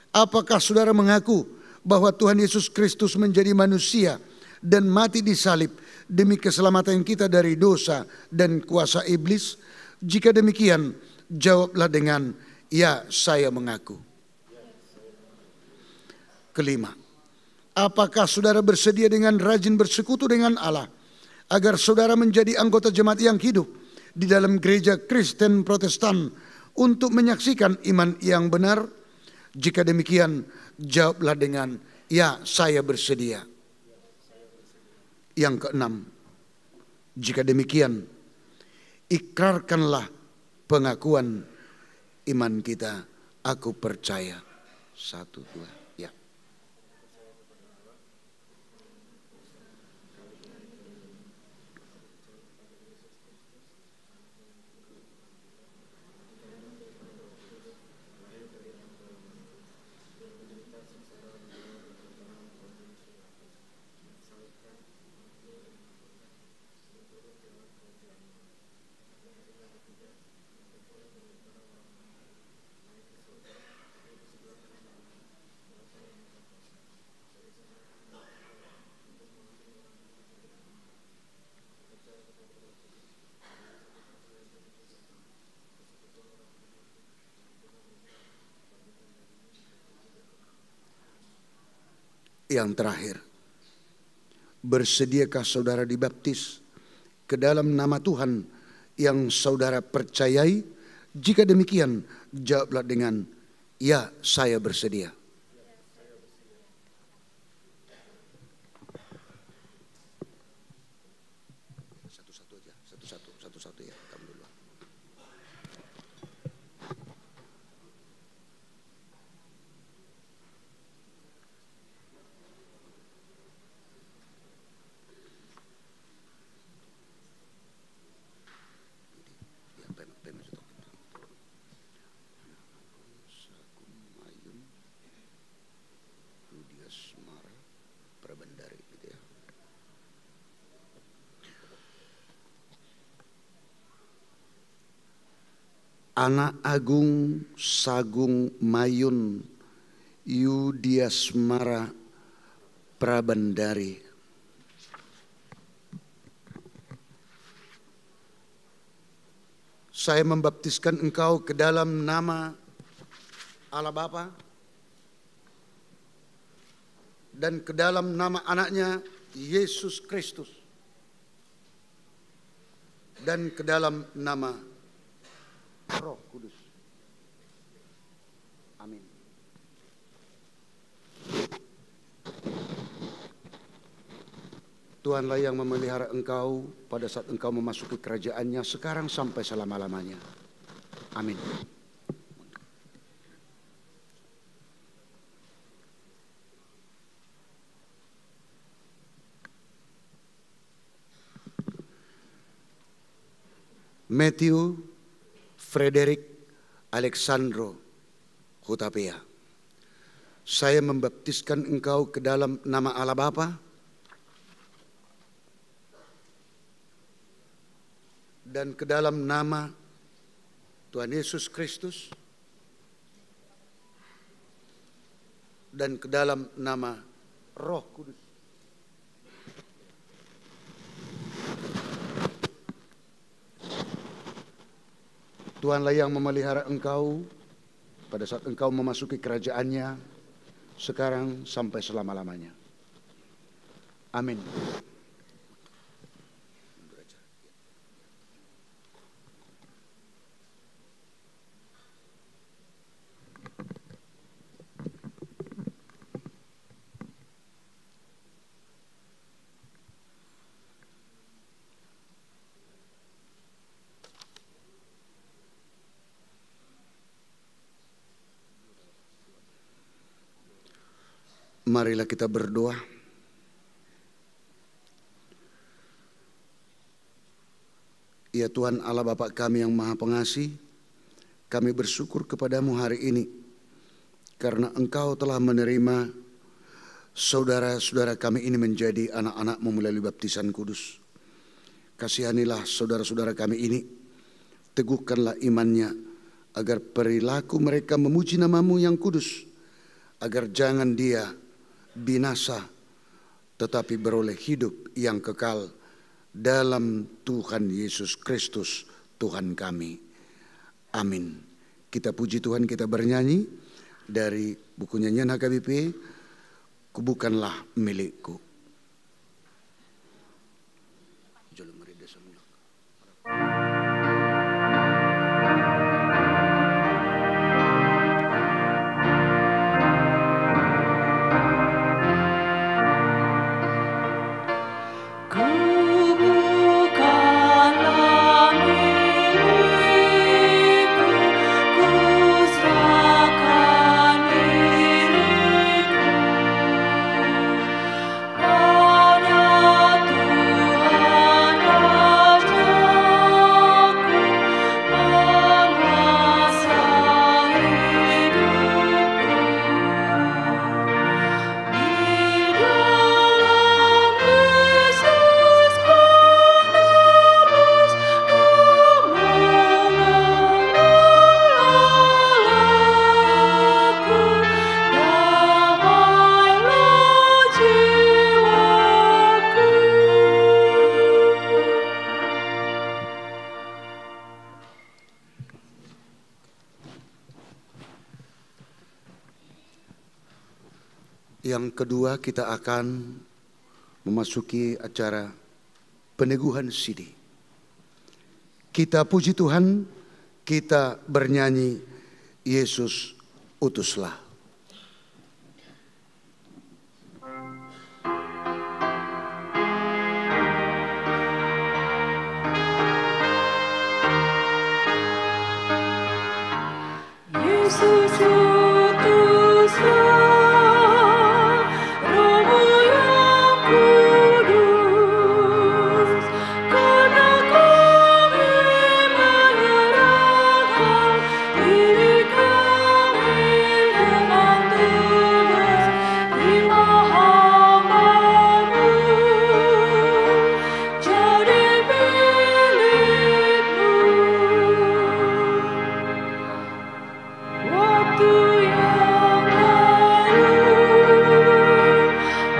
apakah saudara mengaku bahwa Tuhan Yesus Kristus menjadi manusia dan mati di salib demi keselamatan kita dari dosa dan kuasa iblis? Jika demikian, jawablah dengan ya, saya mengaku. Kelima, apakah saudara bersedia dengan rajin bersekutu dengan Allah, agar saudara menjadi anggota jemaat yang hidup di dalam gereja Kristen Protestan untuk menyaksikan iman yang benar, Jika demikian, jawablah dengan, ya saya bersedia. Yang keenam, jika demikian, ikrarkanlah pengakuan iman kita. Aku percaya. 1, 2, ya. Yang terakhir, bersediakah saudara dibaptis ke dalam nama Tuhan yang saudara percayai? Jika demikian, jawablah dengan, ya saya bersedia. Satu-satu aja, satu-satu ya, kamu dulu. Anak Agung Sagung Mayun Yudiasmara Prabandari. Saya membaptiskan engkau ke dalam nama Allah Bapa dan ke dalam nama anaknya Yesus Kristus dan ke dalam nama Roh Kudus. Amin. Tuhanlah yang memelihara engkau pada saat engkau memasuki kerajaannya sekarang sampai selama-lamanya. Amin. Matthew Frederick Alexandro Hutapea. Saya membaptiskan engkau ke dalam nama Allah Bapa dan ke dalam nama Tuhan Yesus Kristus dan ke dalam nama Roh Kudus. Tuhanlah yang memelihara engkau pada saat engkau memasuki kerajaannya sekarang sampai selama-lamanya. Amin. Marilah kita berdoa. Ya Tuhan Allah Bapa kami yang Maha Pengasih, kami bersyukur kepadamu hari ini karena Engkau telah menerima saudara-saudara kami ini menjadi anak-anak-Mu melalui baptisan kudus. Kasihanilah saudara-saudara kami ini, teguhkanlah imannya agar perilaku mereka memuji nama-Mu yang kudus, agar jangan dia binasa tetapi beroleh hidup yang kekal dalam Tuhan Yesus Kristus Tuhan kami. Amin. Kita puji Tuhan, kita bernyanyi dari buku nyanyian HKBP, Bukanlah Milikku. Yang kedua, kita akan memasuki acara peneguhan sidi. Kita puji Tuhan, kita bernyanyi Yesus utuslah. Yesus utuslah Roh yang kudus, karena kami menyerahkan diri kami dengan tulus di hamba-Mu, jadi milik-Mu. Waktu yang lalu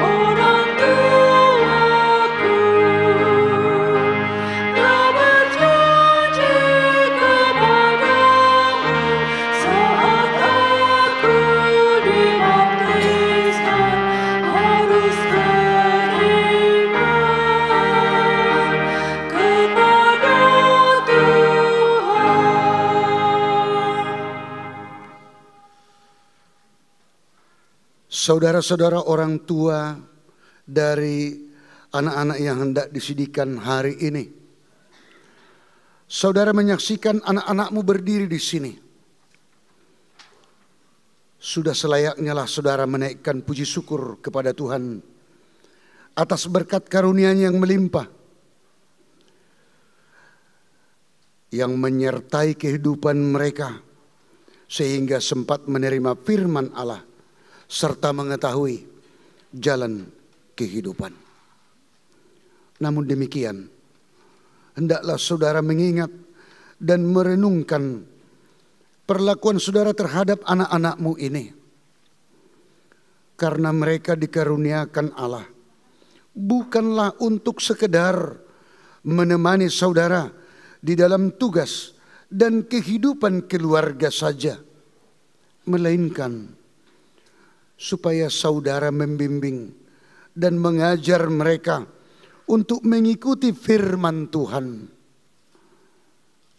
orang tuaku telah berjanji kepadamu saat aku dibaptiskan harus beriman kepada Tuhan. Saudara-saudara orang tua dari anak-anak yang hendak disidikan hari ini. Saudara menyaksikan anak-anakmu berdiri di sini. Sudah selayaknya lah saudara menaikkan puji syukur kepada Tuhan atas berkat karunia-Nya yang melimpah, yang menyertai kehidupan mereka sehingga sempat menerima firman Allah serta mengetahui jalan kehidupan. Namun demikian, hendaklah saudara mengingat dan merenungkan perlakuan saudara terhadap anak-anakmu ini. Karena mereka dikaruniakan Allah bukanlah untuk sekedar menemani saudara di dalam tugas dan kehidupan keluarga saja, melainkan supaya saudara membimbing dan mengajar mereka untuk mengikuti firman Tuhan.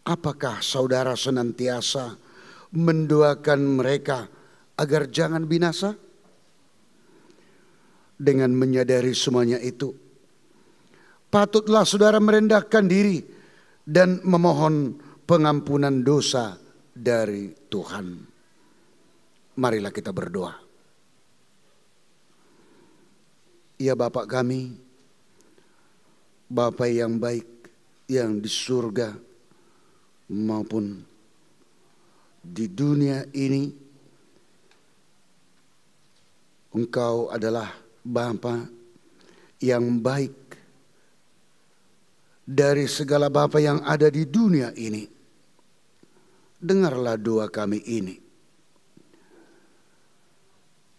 Apakah saudara senantiasa mendoakan mereka agar jangan binasa? Dengan menyadari semuanya itu, patutlah saudara merendahkan diri dan memohon pengampunan dosa dari Tuhan. Marilah kita berdoa. Ya Bapa kami, Bapa yang baik yang di surga maupun di dunia ini, Engkau adalah Bapa yang baik dari segala bapa yang ada di dunia ini. Dengarlah doa kami ini.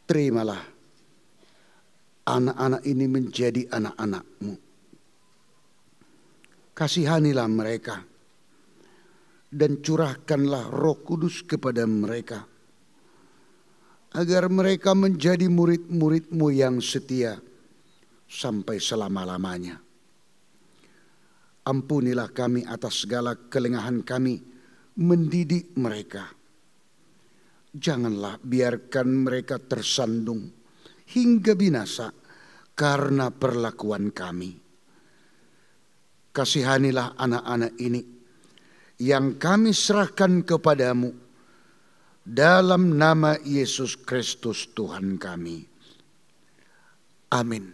Terimalah anak-anak ini menjadi anak-anak-Mu. Kasihanilah mereka dan curahkanlah Roh Kudus kepada mereka, agar mereka menjadi murid-murid-Mu yang setia sampai selama-lamanya. Ampunilah kami atas segala kelengahan kami mendidik mereka. Janganlah biarkan mereka tersandung hingga binasa karena perlakuan kami. Kasihanilah anak-anak ini yang kami serahkan kepadamu dalam nama Yesus Kristus Tuhan kami. Amin.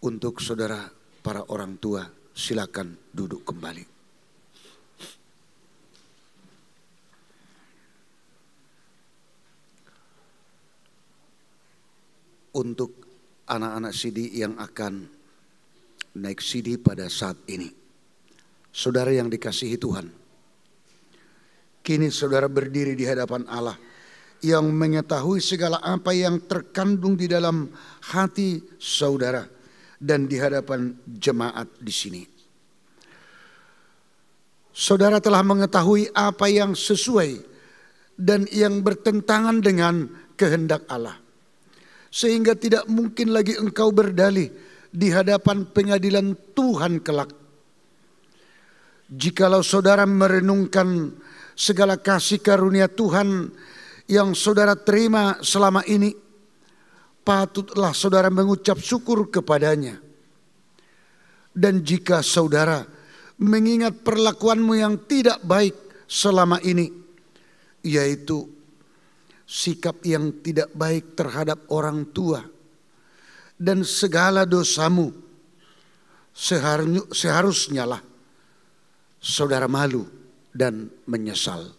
Untuk saudara para orang tua, silakan duduk kembali. Untuk anak-anak sidi yang akan naik sidi pada saat ini, saudara yang dikasihi Tuhan, kini saudara berdiri di hadapan Allah yang mengetahui segala apa yang terkandung di dalam hati saudara dan di hadapan jemaat di sini. Saudara telah mengetahui apa yang sesuai dan yang bertentangan dengan kehendak Allah. sehingga tidak mungkin lagi engkau berdalih di hadapan pengadilan Tuhan kelak. Jikalau saudara merenungkan segala kasih karunia Tuhan yang saudara terima selama ini, patutlah saudara mengucap syukur kepadanya. Dan jika saudara mengingat perlakuanmu yang tidak baik selama ini, yaitu sikap yang tidak baik terhadap orang tua dan segala dosamu, seharusnya lah saudara malu dan menyesal.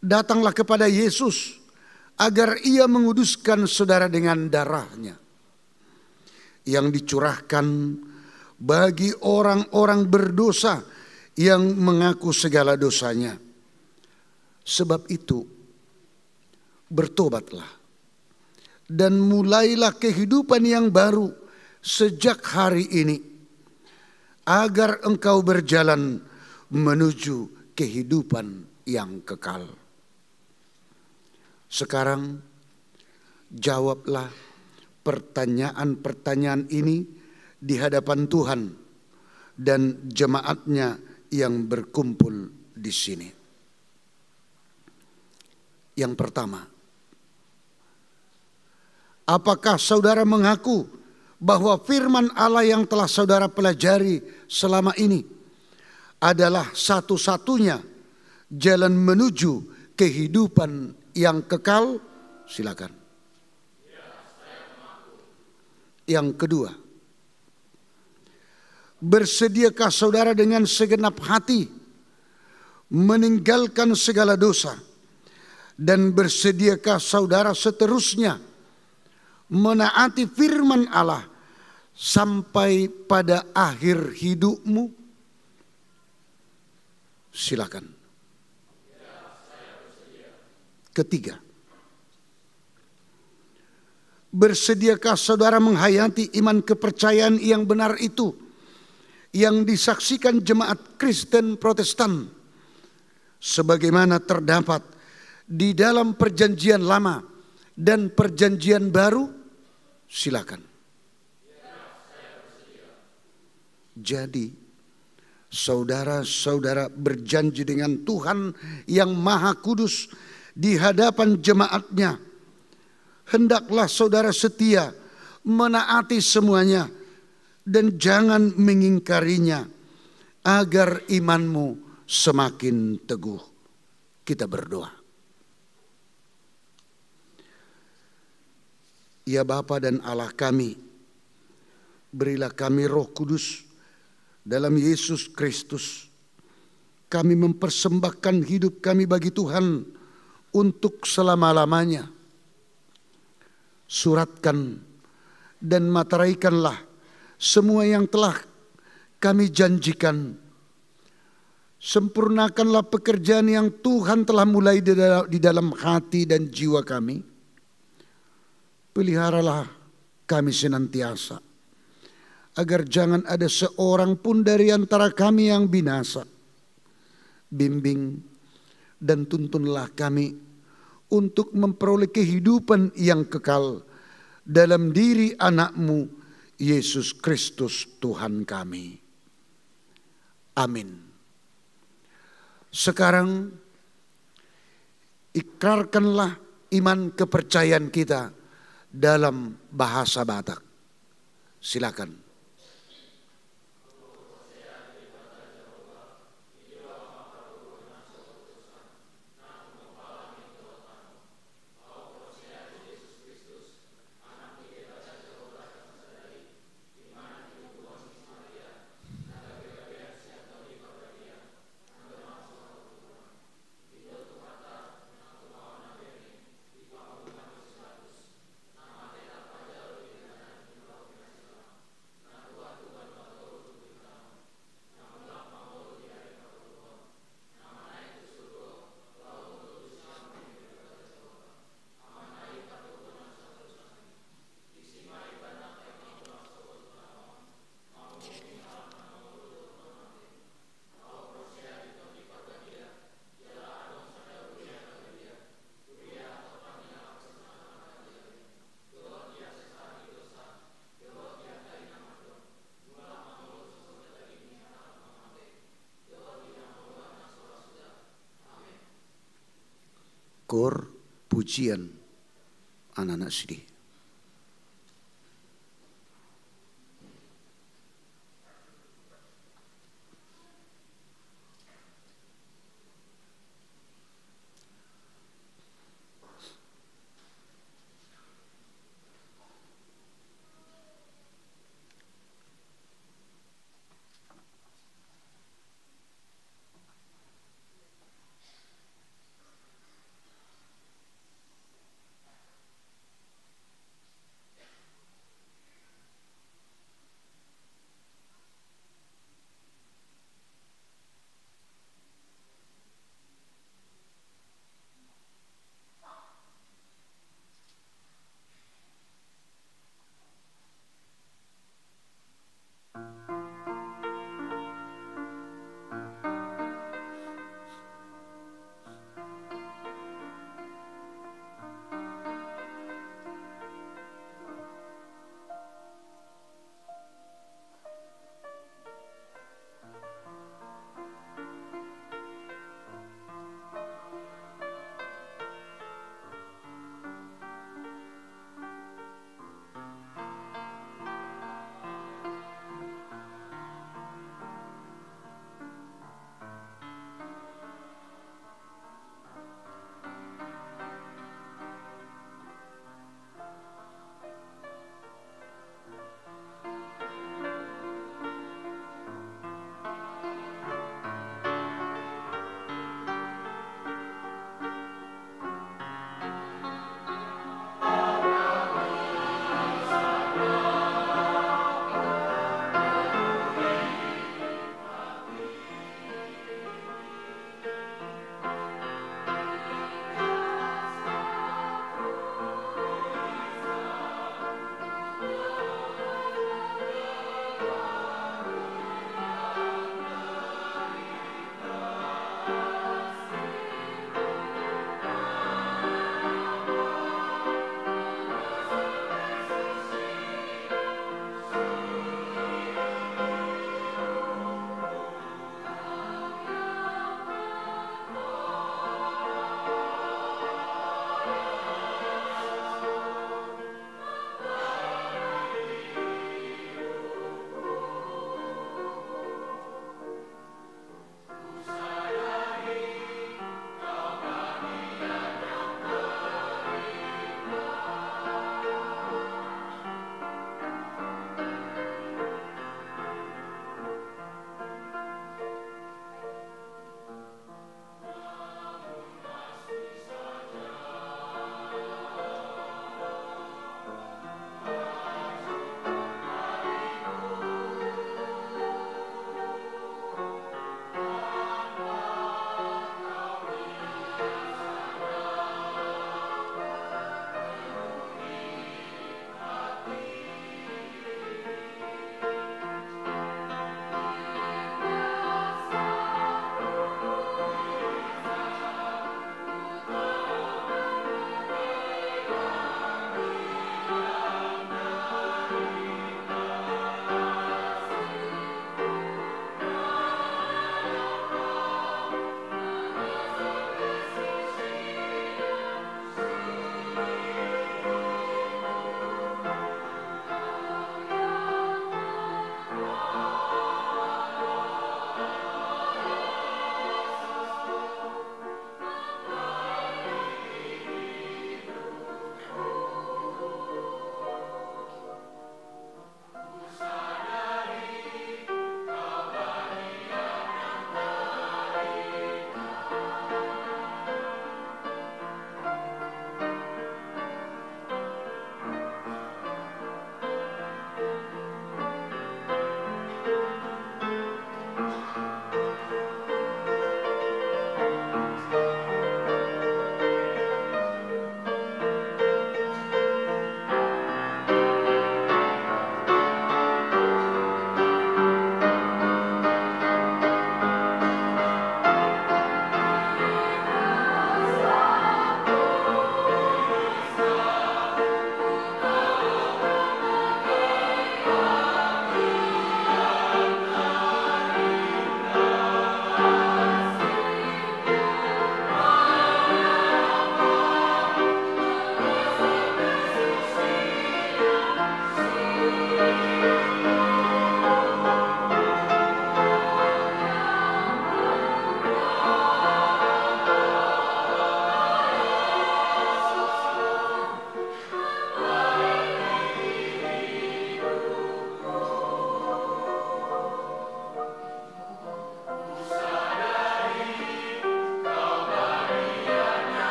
Datanglah kepada Yesus agar ia menguduskan saudara dengan darahnya yang dicurahkan bagi orang-orang berdosa yang mengaku segala dosanya. Sebab itu bertobatlah dan mulailah kehidupan yang baru sejak hari ini, agar engkau berjalan menuju kehidupan yang kekal. Sekarang jawablah pertanyaan-pertanyaan ini di hadapan Tuhan dan jemaatnya yang berkumpul di sini. Yang pertama, apakah saudara mengaku bahwa firman Allah yang telah saudara pelajari selama ini adalah satu-satunya jalan menuju kehidupan yang kekal? Silakan. Yang kedua, bersediakah saudara dengan segenap hati meninggalkan segala dosa, dan bersediakah saudara seterusnya menaati firman Allah sampai pada akhir hidupmu? Silakan. Ketiga, bersediakah saudara menghayati iman kepercayaan yang benar itu yang disaksikan jemaat Kristen Protestan sebagaimana terdapat di dalam perjanjian lama dan perjanjian baru? Silakan. Jadi saudara-saudara berjanji dengan Tuhan yang Maha Kudus di hadapan jemaatnya, hendaklah saudara setia menaati semuanya dan jangan mengingkarinya, agar imanmu semakin teguh. Kita berdoa. Ya Bapa dan Allah kami, berilah kami Roh Kudus dalam Yesus Kristus. Kami mempersembahkan hidup kami bagi Tuhan untuk selama-lamanya. Suratkan dan materaikanlah semua yang telah kami janjikan. Sempurnakanlah pekerjaan yang Tuhan telah mulai di dalam hati dan jiwa kami. Peliharalah kami senantiasa, agar jangan ada seorang pun dari antara kami yang binasa. Bimbing dan tuntunlah kami untuk memperoleh kehidupan yang kekal dalam diri anak-Mu Yesus Kristus Tuhan kami. Amin. Sekarang ikrarkanlah iman kepercayaan kita dalam bahasa Batak. Silakan. kor pujian anak-anak sedih.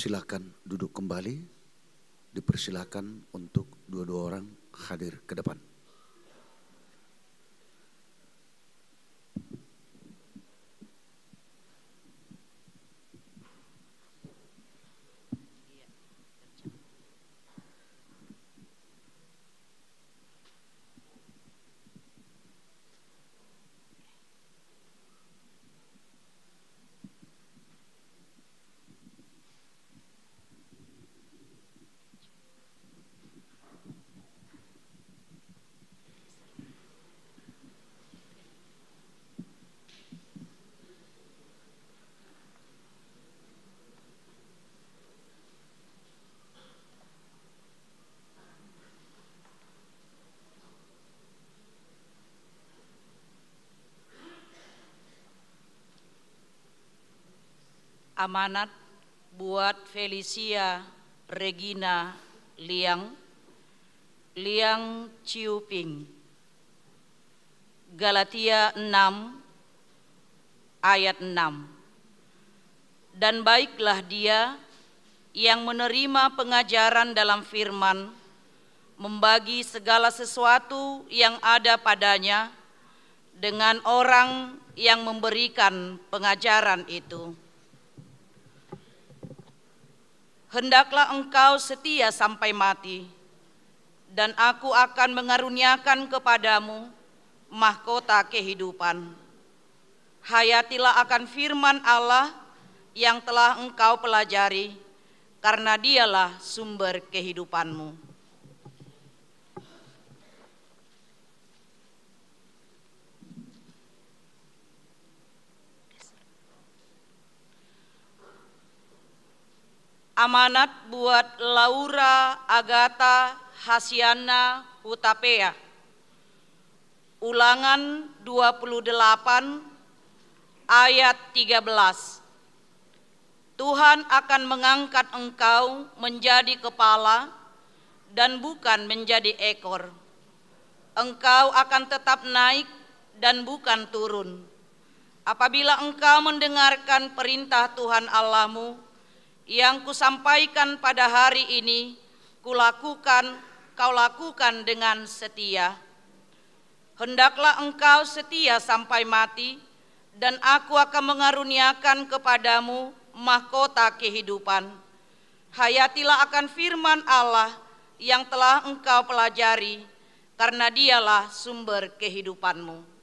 Silakan duduk kembali. Dipersilakan untuk dua-dua orang hadir ke depan. Amanat buat Felicia Regina Liang Ciuping. Galatia 6 ayat 6. Dan baiklah dia yang menerima pengajaran dalam firman, membagi segala sesuatu yang ada padanya dengan orang yang memberikan pengajaran itu. Hendaklah engkau setia sampai mati, dan aku akan mengaruniakan kepadamu mahkota kehidupan. Hayatilah akan firman Allah yang telah engkau pelajari, karena dialah sumber kehidupanmu. Amanat buat Laura Agatha Hasyana Hutapea. Ulangan 28 ayat 13. Tuhan akan mengangkat engkau menjadi kepala dan bukan menjadi ekor. Engkau akan tetap naik dan bukan turun. Apabila engkau mendengarkan perintah Tuhan Allahmu yang kusampaikan pada hari ini, kau lakukan dengan setia. Hendaklah engkau setia sampai mati, dan aku akan mengaruniakan kepadamu mahkota kehidupan. Hayatilah akan firman Allah yang telah engkau pelajari, karena dialah sumber kehidupanmu.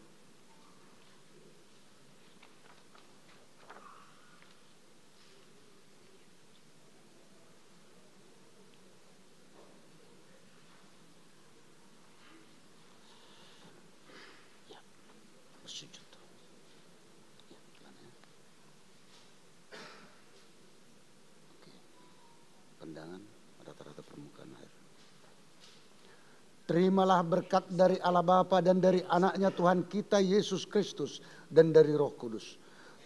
Rata-rata permukaan air. Terimalah berkat dari Allah Bapa dan dari anaknya Tuhan kita Yesus Kristus dan dari Roh Kudus.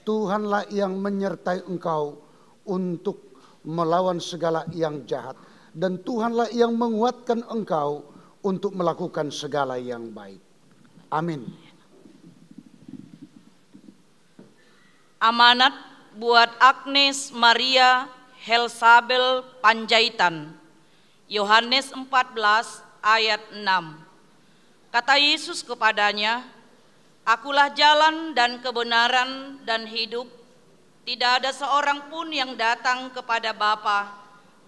Tuhanlah yang menyertai engkau untuk melawan segala yang jahat, dan Tuhanlah yang menguatkan engkau untuk melakukan segala yang baik. Amin. Amanat buat Agnes Maria Helsabel Panjaitan. Yohanes 14 ayat 6. Kata Yesus kepadanya, Akulah jalan dan kebenaran dan hidup. Tidak ada seorang pun yang datang kepada Bapa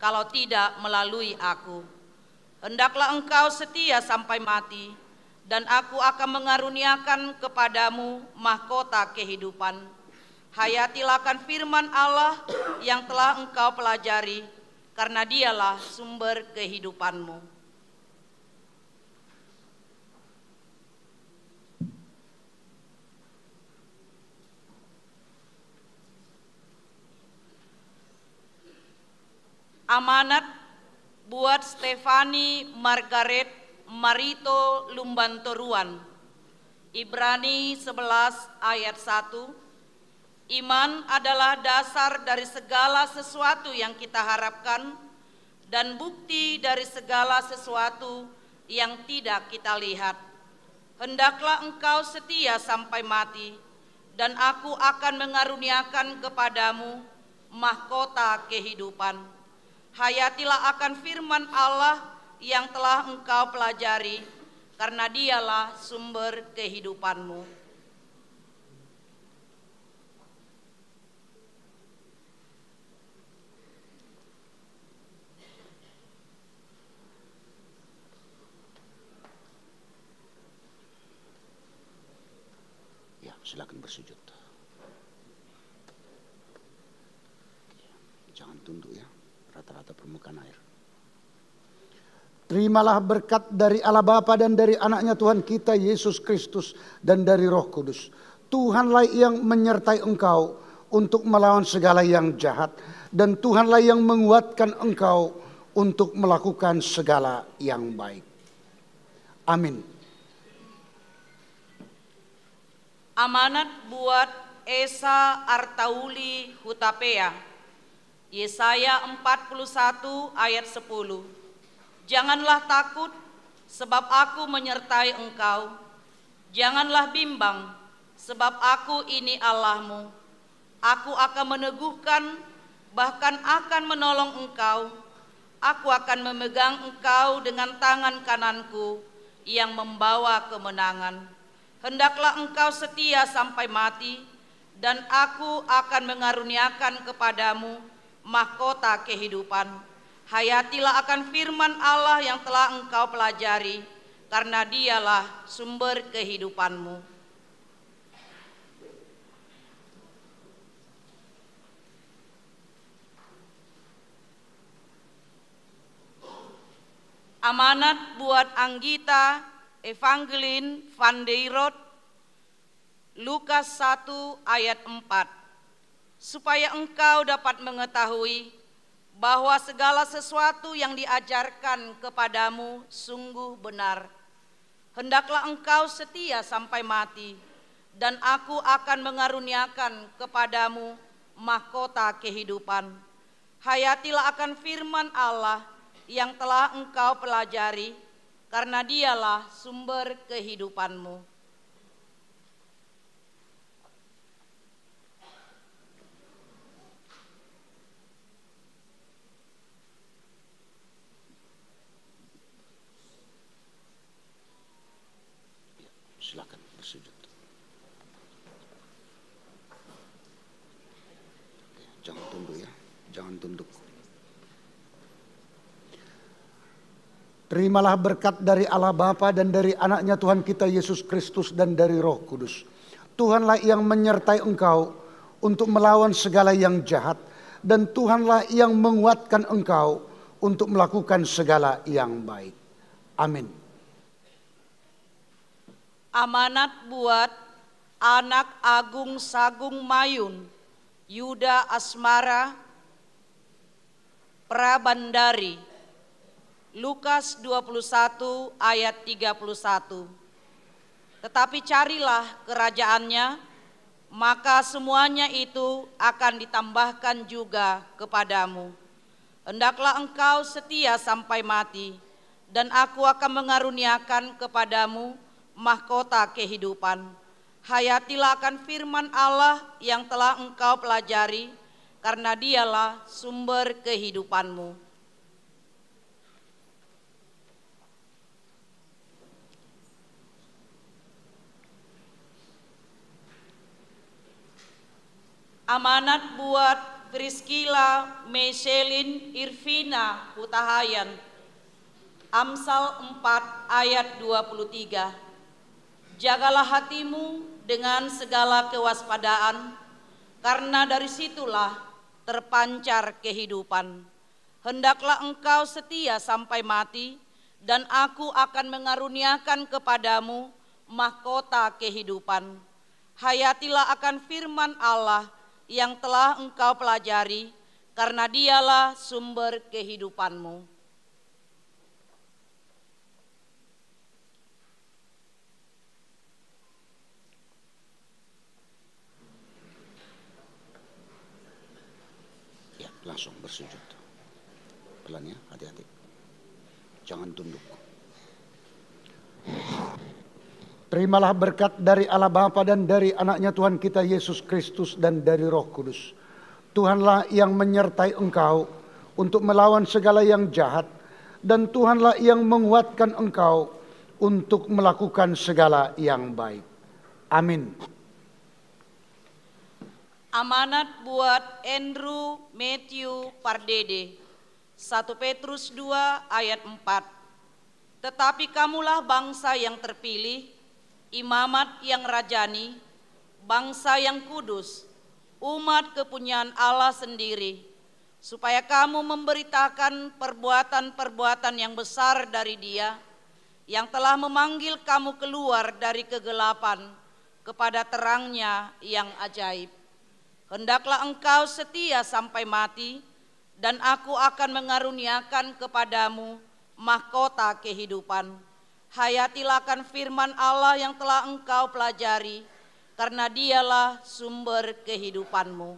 kalau tidak melalui aku. Hendaklah engkau setia sampai mati, dan aku akan mengaruniakan kepadamu mahkota kehidupan. Hayatilah akan firman Allah yang telah engkau pelajari, karena dialah sumber kehidupanmu. Amanat buat Stefani Margaret Marito Lumbantoruan. Ibrani 11 ayat 1. Iman adalah dasar dari segala sesuatu yang kita harapkan dan bukti dari segala sesuatu yang tidak kita lihat. Hendaklah engkau setia sampai mati, dan aku akan mengaruniakan kepadamu mahkota kehidupan. Hayatilah akan firman Allah yang telah engkau pelajari, karena dialah sumber kehidupanmu. Ya, silakan bersujud. Jangan tunduk ya, rata-rata permukaan air. Terimalah berkat dari Allah Bapa dan dari anaknya Tuhan kita Yesus Kristus dan dari Roh Kudus. Tuhanlah yang menyertai engkau untuk melawan segala yang jahat, dan Tuhanlah yang menguatkan engkau untuk melakukan segala yang baik. Amin. Amanat buat Esa Artauli Hutapea. Yesaya 41 ayat 10. Janganlah takut, sebab aku menyertai engkau. Janganlah bimbang, sebab aku ini Allahmu. Aku akan meneguhkan, bahkan akan menolong engkau. Aku akan memegang engkau dengan tangan kananku yang membawa kemenangan. Hendaklah engkau setia sampai mati, dan aku akan mengaruniakan kepadamu mahkota kehidupan. Hayatilah akan firman Allah yang telah engkau pelajari, karena dialah sumber kehidupanmu. Amanat buat Anggita Evangeline van der Rood, Lukas 1 ayat 4. Supaya engkau dapat mengetahui bahwa segala sesuatu yang diajarkan kepadamu sungguh benar. Hendaklah engkau setia sampai mati, dan aku akan mengaruniakan kepadamu mahkota kehidupan. Hayatilah akan firman Allah yang telah engkau pelajari, karena dialah sumber kehidupanmu. Silakan bersujud. Jangan tunduk ya, jangan tunduk. Terimalah berkat dari Allah Bapa dan dari anaknya Tuhan kita Yesus Kristus dan dari Roh Kudus. Tuhanlah yang menyertai engkau untuk melawan segala yang jahat, dan Tuhanlah yang menguatkan engkau untuk melakukan segala yang baik. Amin. Amanat buat anak Agung Sagung Mayun, Yuda Asmara Prabandari, Lukas 21 ayat 31. Tetapi carilah kerajaannya, maka semuanya itu akan ditambahkan juga kepadamu. Hendaklah engkau setia sampai mati, dan aku akan mengaruniakan kepadamu mahkota kehidupan. Hayatilah akan firman Allah yang telah engkau pelajari, karena dialah sumber kehidupanmu. Amanat buat Priscilla Michelin Irvina Hutahayan, Amsal 4 ayat 23. Jagalah hatimu dengan segala kewaspadaan, karena dari situlah terpancar kehidupan. Hendaklah engkau setia sampai mati, dan aku akan mengaruniakan kepadamu mahkota kehidupan. Hayatilah akan firman Allah yang telah engkau pelajari, karena dialah sumber kehidupanmu. Ya, langsung bersujud. Pelan ya, hati-hati. Jangan tunduk. Terimalah berkat dari Allah Bapa dan dari anaknya Tuhan kita Yesus Kristus dan dari Roh Kudus. Tuhanlah yang menyertai engkau untuk melawan segala yang jahat, dan Tuhanlah yang menguatkan engkau untuk melakukan segala yang baik. Amin. Amanat buat Andrew Matthew Pardede. 1 Petrus 2 ayat 4. Tetapi kamulah bangsa yang terpilih, imamat yang rajani, bangsa yang kudus, umat kepunyaan Allah sendiri, supaya kamu memberitakan perbuatan-perbuatan yang besar dari Dia, yang telah memanggil kamu keluar dari kegelapan kepada terangnya yang ajaib. Hendaklah engkau setia sampai mati, dan aku akan mengaruniakan kepadamu mahkota kehidupan. Hayatilah akan firman Allah yang telah engkau pelajari, karena Dialah sumber kehidupanmu.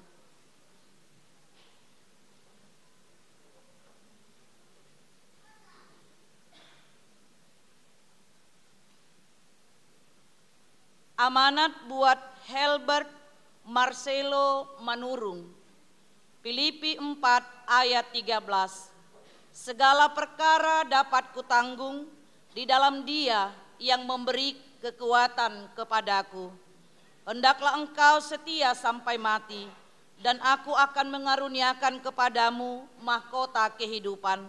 Amanat buat Helbert Marcelo Manurung. Filipi 4 ayat 13. Segala perkara dapat kutanggung di dalam Dia yang memberi kekuatan kepadaku. Hendaklah engkau setia sampai mati, dan aku akan mengaruniakan kepadamu mahkota kehidupan.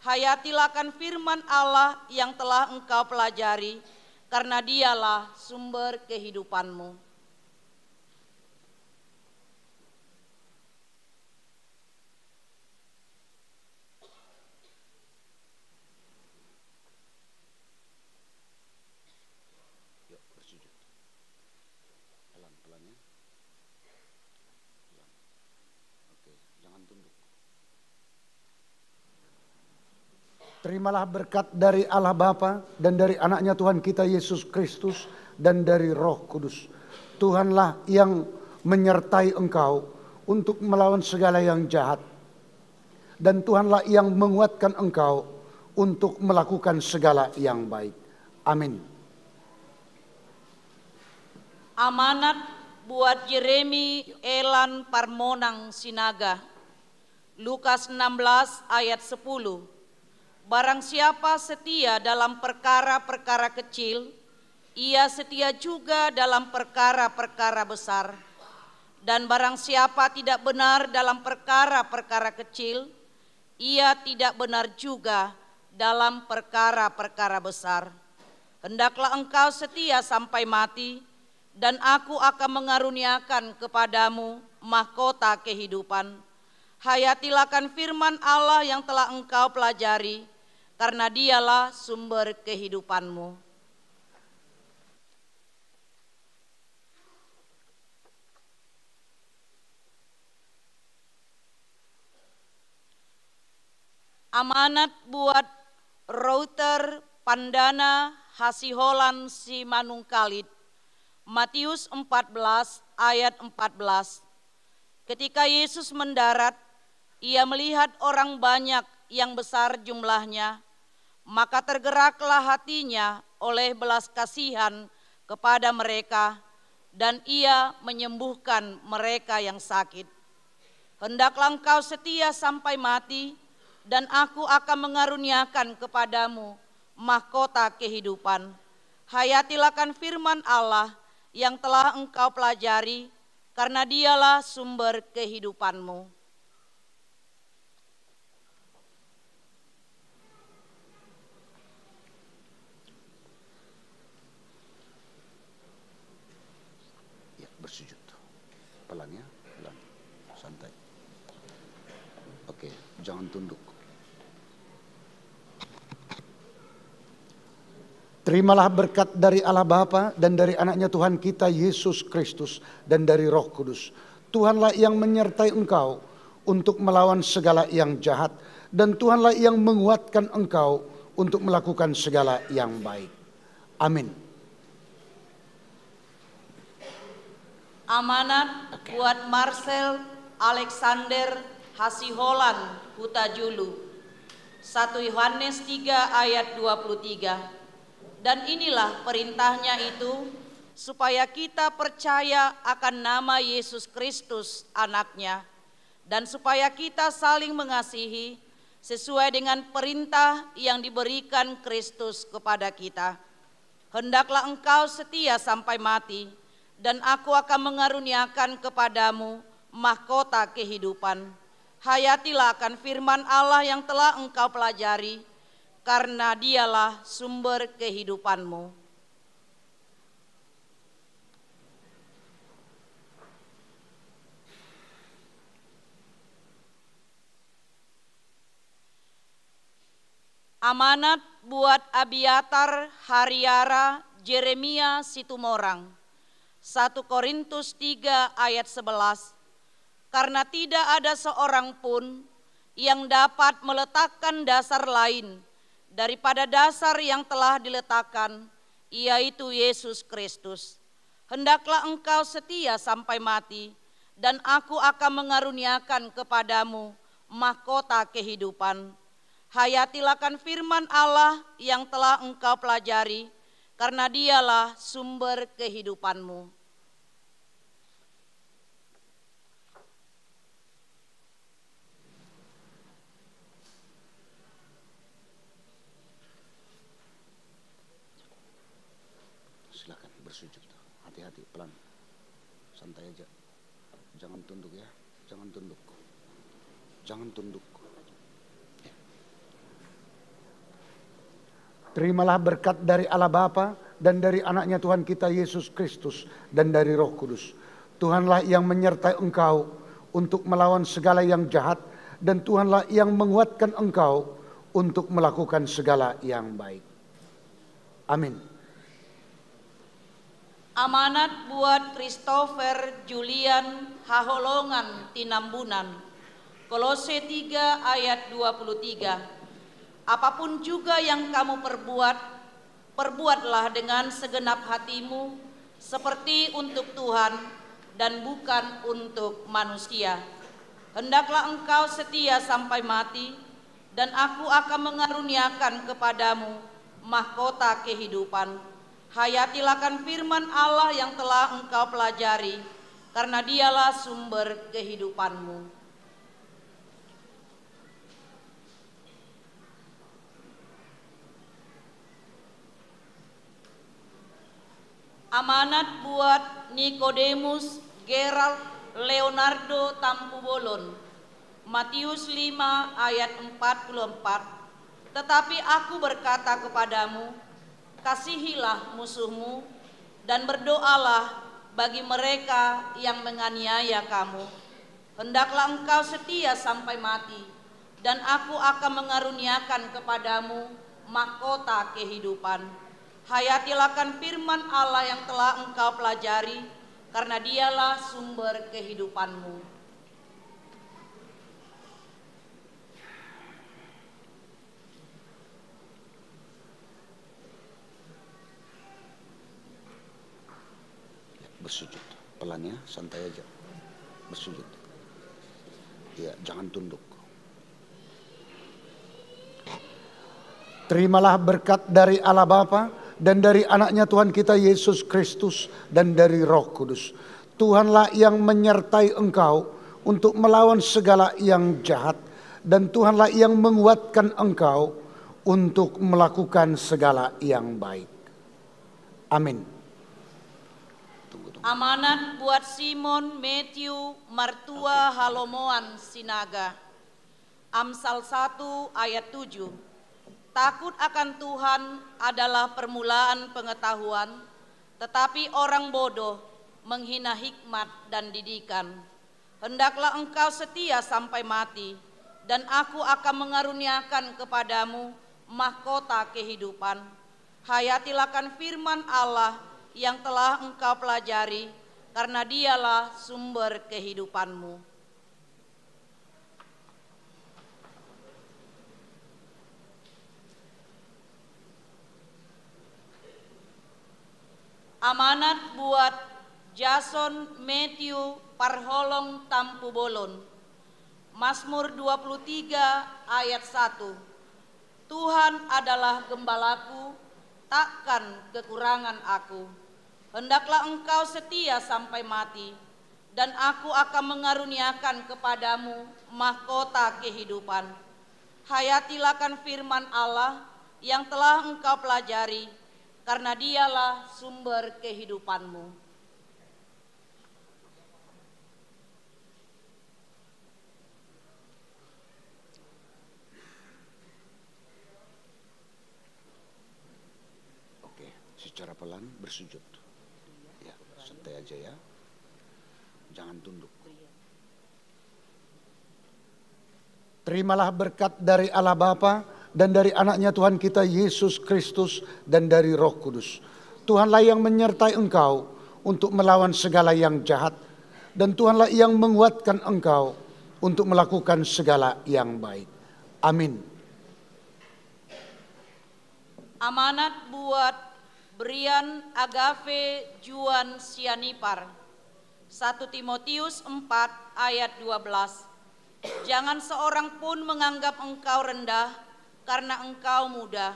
Hayatilah akan firman Allah yang telah engkau pelajari, karena Dialah sumber kehidupanmu. Terimalah berkat dari Allah Bapa dan dari anaknya Tuhan kita Yesus Kristus dan dari Roh Kudus. Tuhanlah yang menyertai engkau untuk melawan segala yang jahat, dan Tuhanlah yang menguatkan engkau untuk melakukan segala yang baik. Amin. Amanat buat Jeremy Elan Parmonang Sinaga. Lukas 16 ayat 10. Barang siapa setia dalam perkara-perkara kecil, ia setia juga dalam perkara-perkara besar. Dan barang siapa tidak benar dalam perkara-perkara kecil, ia tidak benar juga dalam perkara-perkara besar. Hendaklah engkau setia sampai mati, dan aku akan mengaruniakan kepadamu mahkota kehidupan. Hayatilah akan firman Allah yang telah engkau pelajari, karena Dialah sumber kehidupanmu. Amanat buat Router Pandana Hasiholan Simanungkalit. Matius 14 ayat 14. Ketika Yesus mendarat, Ia melihat orang banyak yang besar jumlahnya, maka tergeraklah hatinya oleh belas kasihan kepada mereka, dan Ia menyembuhkan mereka yang sakit. Hendaklah engkau setia sampai mati, dan aku akan mengaruniakan kepadamu mahkota kehidupan. Hayatilah akan firman Allah yang telah engkau pelajari, karena Dialah sumber kehidupanmu. Bersujud. Pelan ya, pelan. Santai. Oke, jangan tunduk. Terimalah berkat dari Allah Bapa dan dari anaknya Tuhan kita Yesus Kristus dan dari Roh Kudus. Tuhanlah yang menyertai engkau untuk melawan segala yang jahat, dan Tuhanlah yang menguatkan engkau untuk melakukan segala yang baik. Amin. Amanat buat Marcel Alexander Hasiholan Hutajulu. 1 Yohanes 3 ayat 23. Dan inilah perintahnya itu, supaya kita percaya akan nama Yesus Kristus anaknya, dan supaya kita saling mengasihi sesuai dengan perintah yang diberikan Kristus kepada kita. Hendaklah engkau setia sampai mati, dan aku akan mengaruniakan kepadamu mahkota kehidupan. Hayatilah akan firman Allah yang telah engkau pelajari, karena dialah sumber kehidupanmu. Amanat buat Abiatar, Hariara, Jeremia, Situmorang. 1 Korintus 3 ayat 11. Karena tidak ada seorang pun yang dapat meletakkan dasar lain daripada dasar yang telah diletakkan, yaitu Yesus Kristus. Hendaklah engkau setia sampai mati, dan aku akan mengaruniakan kepadamu mahkota kehidupan. Hayatilah akan firman Allah yang telah engkau pelajari, karena dialah sumber kehidupanmu. Silakan bersujud, hati-hati, pelan, santai aja, jangan tunduk ya, jangan tunduk, jangan tunduk. Terimalah berkat dari Allah Bapa dan dari anaknya Tuhan kita Yesus Kristus dan dari Roh Kudus. Tuhanlah yang menyertai engkau untuk melawan segala yang jahat, dan Tuhanlah yang menguatkan engkau untuk melakukan segala yang baik. Amin. Amanat buat Christopher Julian Haholongan Tinambunan. Kolose 3 ayat 23. Apapun juga yang kamu perbuat, perbuatlah dengan segenap hatimu, seperti untuk Tuhan dan bukan untuk manusia. Hendaklah engkau setia sampai mati, dan aku akan mengaruniakan kepadamu mahkota kehidupan. Hayatilah akan firman Allah yang telah engkau pelajari, karena dialah sumber kehidupanmu. Amanat buat Nikodemus Gerald Leonardo Tampubolon. Matius 5 ayat 44. Tetapi aku berkata kepadamu, kasihilah musuhmu dan berdoalah bagi mereka yang menganiaya kamu. Hendaklah engkau setia sampai mati, dan aku akan mengaruniakan kepadamu mahkota kehidupan. Hayatilah akan firman Allah yang telah engkau pelajari, karena dialah sumber kehidupanmu. Bersujud, pelan ya, santai aja. Bersujud. Ya, jangan tunduk. Terimalah berkat dari Allah Bapa dan dari anaknya Tuhan kita Yesus Kristus dan dari Roh Kudus. Tuhanlah yang menyertai engkau untuk melawan segala yang jahat, dan Tuhanlah yang menguatkan engkau untuk melakukan segala yang baik. Amin. Amanat buat Simon Matthew Martua Halomoan Sinaga. Amsal 1 ayat 7. Takut akan Tuhan adalah permulaan pengetahuan, tetapi orang bodoh menghina hikmat dan didikan. Hendaklah engkau setia sampai mati, dan aku akan mengaruniakan kepadamu mahkota kehidupan. Hayatilah akan firman Allah yang telah engkau pelajari, karena dialah sumber kehidupanmu. Amanat buat Jason Matthew Parholong Tampubolon. Mazmur 23 ayat 1. Tuhan adalah gembalaku, takkan kekurangan aku. Hendaklah engkau setia sampai mati, dan aku akan mengaruniakan kepadamu mahkota kehidupan. Hayatilah akan firman Allah yang telah engkau pelajari, karena dialah sumber kehidupanmu. Oke, secara pelan bersujud. Ya, santai aja ya. Jangan tunduk. Terimalah berkat dari Allah Bapa dan dari anaknya Tuhan kita Yesus Kristus dan dari Roh Kudus. Tuhanlah yang menyertai engkau untuk melawan segala yang jahat, dan Tuhanlah yang menguatkan engkau untuk melakukan segala yang baik. Amin. Amanat buat Brian Agave Juan Sianipar. 1 Timotius 4 ayat 12. Jangan seorang pun menganggap engkau rendah karena engkau muda.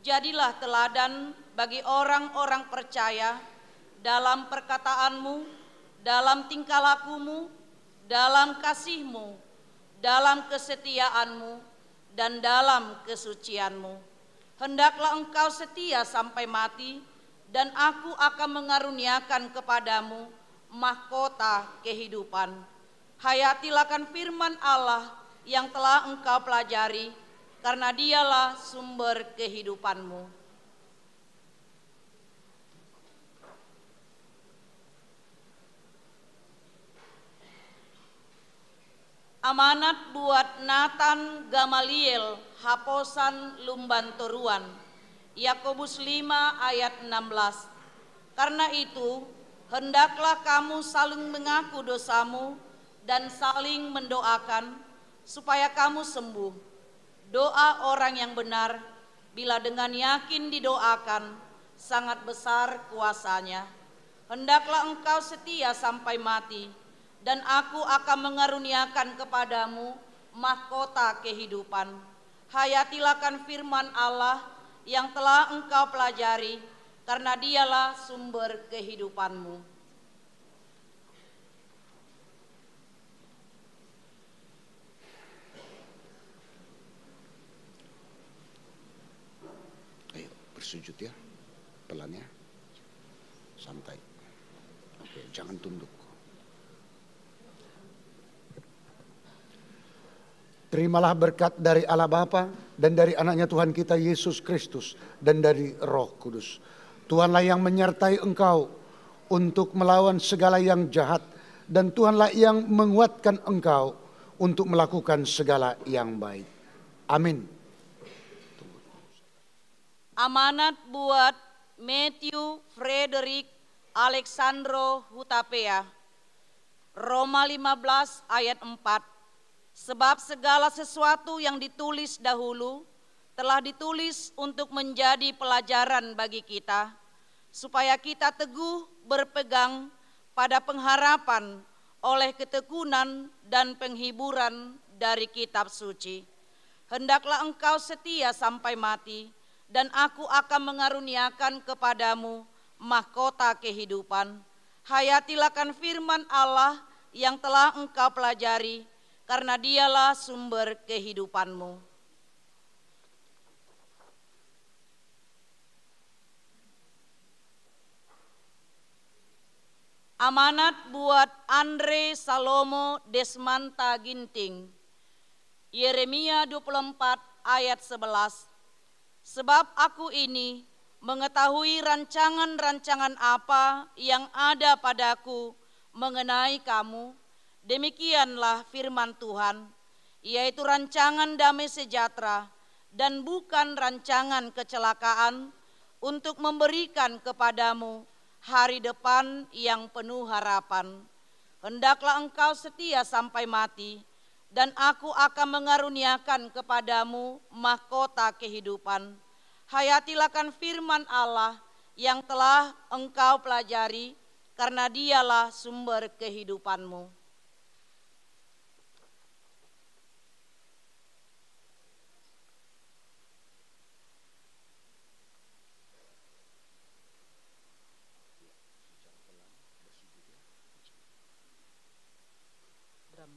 Jadilah teladan bagi orang-orang percaya dalam perkataanmu, dalam tingkah lakumu, dalam kasihmu, dalam kesetiaanmu, dan dalam kesucianmu. Hendaklah engkau setia sampai mati, dan aku akan mengaruniakan kepadamu mahkota kehidupan. Hayatilah akan firman Allah yang telah engkau pelajari, karena dialah sumber kehidupanmu. Amanat buat Nathan Gamaliel Haposan Lumban Toruan. Yakobus 5 ayat 16. Karena itu, hendaklah kamu saling mengaku dosamu dan saling mendoakan supaya kamu sembuh. Doa orang yang benar, bila dengan yakin didoakan, sangat besar kuasanya. Hendaklah engkau setia sampai mati, dan aku akan mengaruniakan kepadamu mahkota kehidupan. Hayatilah akan firman Allah yang telah engkau pelajari, karena dialah sumber kehidupanmu. Ayo bersujud ya, pelan ya, santai. Oke, jangan tunduk. Terimalah berkat dari Allah Bapa dan dari anaknya Tuhan kita Yesus Kristus dan dari Roh Kudus. Tuhanlah yang menyertai engkau untuk melawan segala yang jahat, dan Tuhanlah yang menguatkan engkau untuk melakukan segala yang baik. Amin. Amanat buat Matthew Frederick Alexandro Hutapea. Roma 15 ayat 4. Sebab segala sesuatu yang ditulis dahulu telah ditulis untuk menjadi pelajaran bagi kita, supaya kita teguh berpegang pada pengharapan oleh ketekunan dan penghiburan dari kitab suci. Hendaklah engkau setia sampai mati, dan aku akan mengaruniakan kepadamu mahkota kehidupan. Hayatilah akan firman Allah yang telah engkau pelajari, karena dialah sumber kehidupanmu. Amanat buat Andre Salomo Desmanta Ginting. Yeremia 24 ayat 11. Sebab aku ini mengetahui rancangan-rancangan apa yang ada padaku mengenai kamu, demikianlah firman Tuhan, yaitu rancangan damai sejahtera dan bukan rancangan kecelakaan, untuk memberikan kepadamu hari depan yang penuh harapan. Hendaklah engkau setia sampai mati, dan aku akan mengaruniakan kepadamu mahkota kehidupan. Hayatilah akan firman Allah yang telah engkau pelajari, karena dialah sumber kehidupanmu.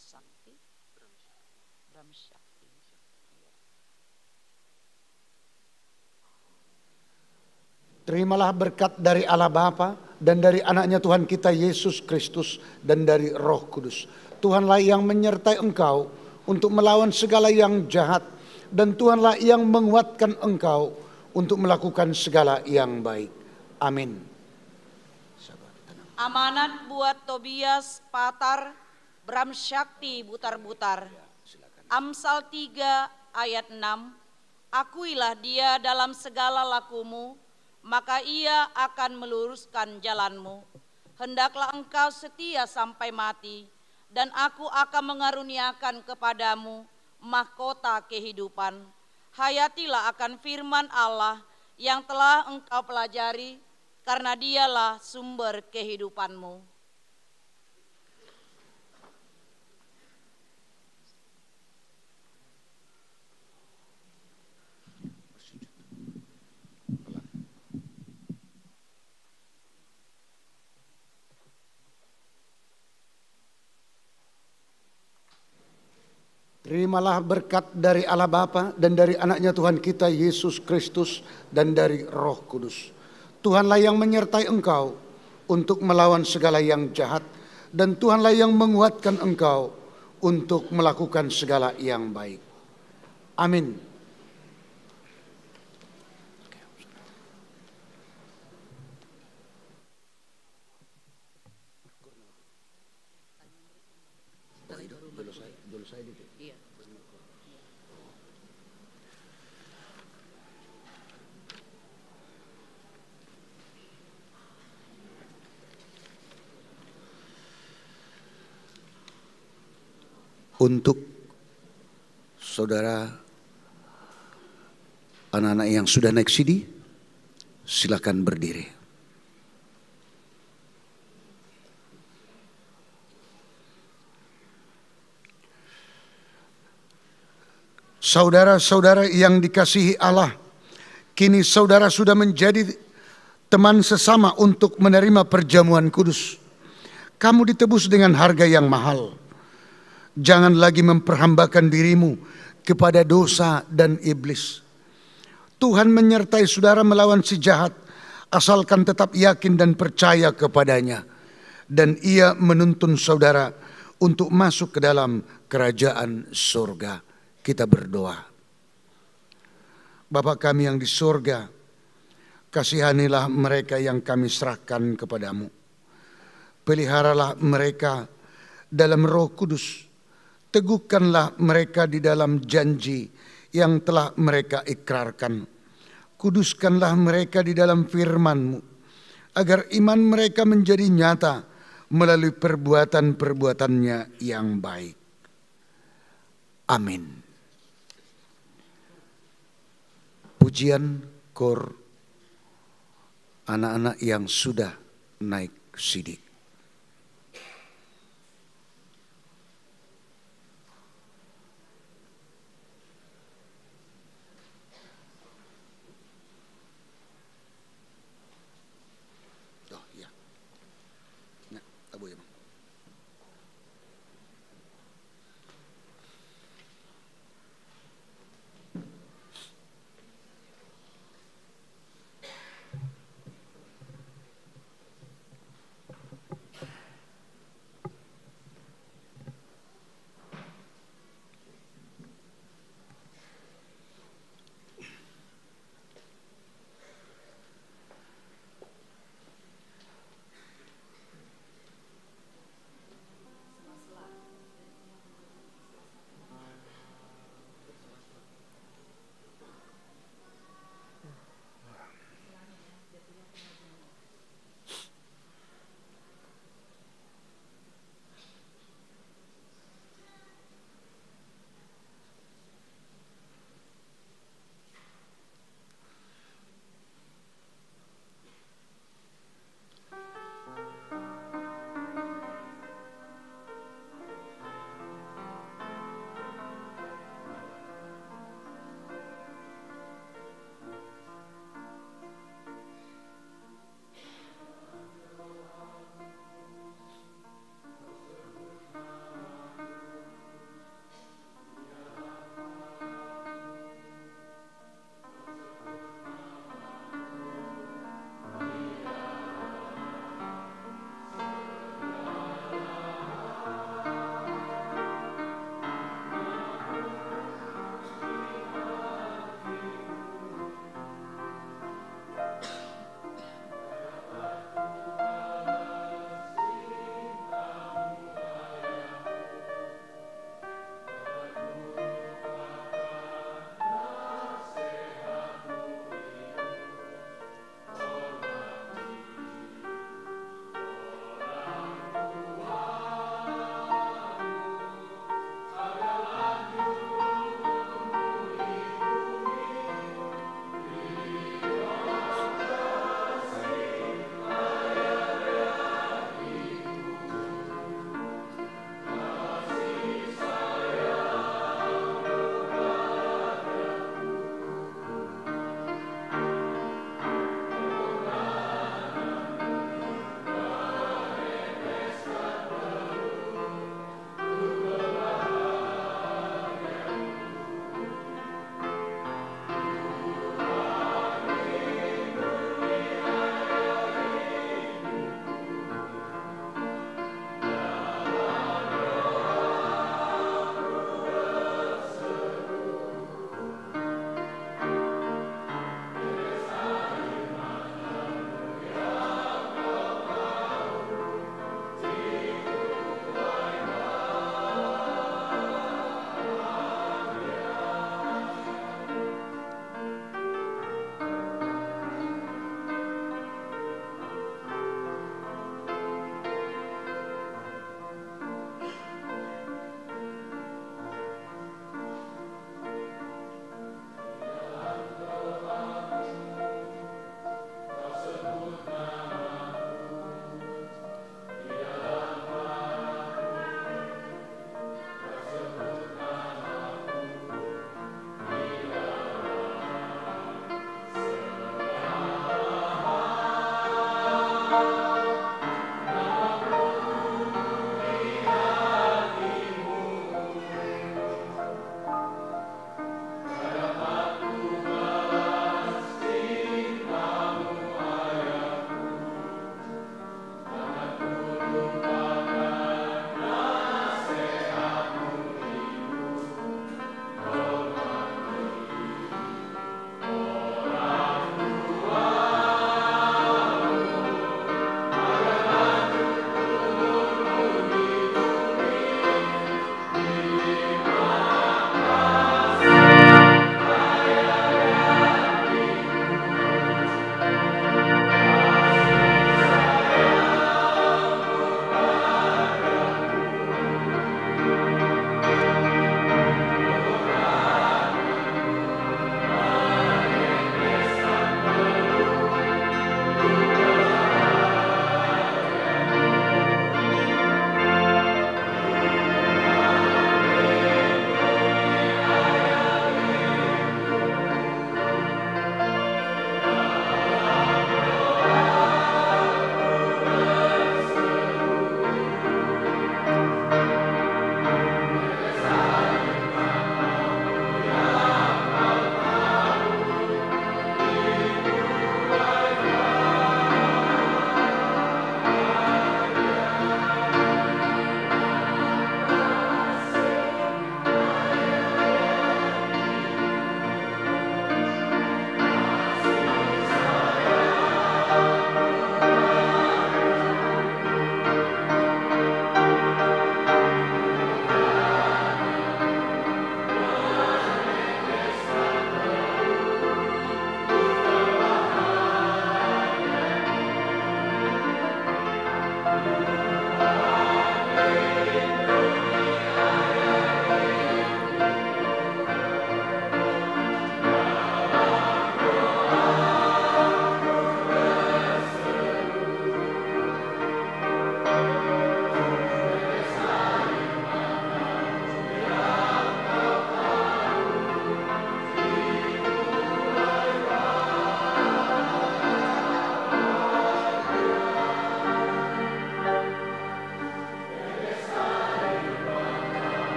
Sakti. Bram Sakti. Terimalah berkat dari Allah Bapa dan dari anaknya Tuhan kita Yesus Kristus dan dari Roh Kudus. Tuhanlah yang menyertai engkau untuk melawan segala yang jahat, dan Tuhanlah yang menguatkan engkau untuk melakukan segala yang baik. Amin. Amanat buat Tobias Patar, Bram Sakti Butar-Butar. Amsal 3 ayat 6. Akuilah dia dalam segala lakumu, maka ia akan meluruskan jalanmu. Hendaklah engkau setia sampai mati, dan aku akan mengaruniakan kepadamu mahkota kehidupan. Hayatilah akan firman Allah yang telah engkau pelajari, karena dialah sumber kehidupanmu. Terimalah berkat dari Allah Bapa dan dari anaknya Tuhan kita Yesus Kristus dan dari Roh Kudus. Tuhanlah yang menyertai engkau untuk melawan segala yang jahat, dan Tuhanlah yang menguatkan engkau untuk melakukan segala yang baik. Amin. Untuk saudara anak-anak yang sudah naik sidi, silakan berdiri. Saudara-saudara yang dikasihi Allah, kini saudara sudah menjadi teman sesama untuk menerima perjamuan kudus. Kamu ditebus dengan harga yang mahal. Jangan lagi memperhambakan dirimu kepada dosa dan iblis. Tuhan menyertai saudara melawan si jahat, asalkan tetap yakin dan percaya kepadanya. Dan ia menuntun saudara untuk masuk ke dalam kerajaan surga. Kita berdoa. Bapa kami yang di surga, kasihanilah mereka yang kami serahkan kepadamu. Peliharalah mereka dalam Roh Kudus. Teguhkanlah mereka di dalam janji yang telah mereka ikrarkan. Kuduskanlah mereka di dalam firman-Mu, agar iman mereka menjadi nyata melalui perbuatan-perbuatannya yang baik. Amin. Pujian kor anak-anak yang sudah naik sidi.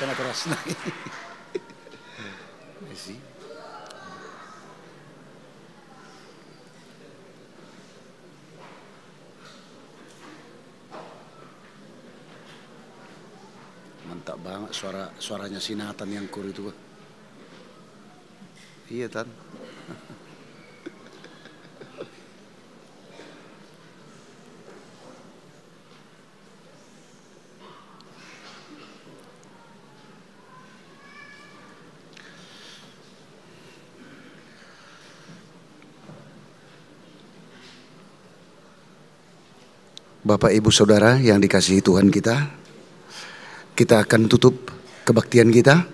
kena keras. Mantap banget suaranya si Nathan yang kur itu. Iya Tan. Bapak Ibu Saudara yang dikasihi Tuhan kita akan tutup kebaktian kita.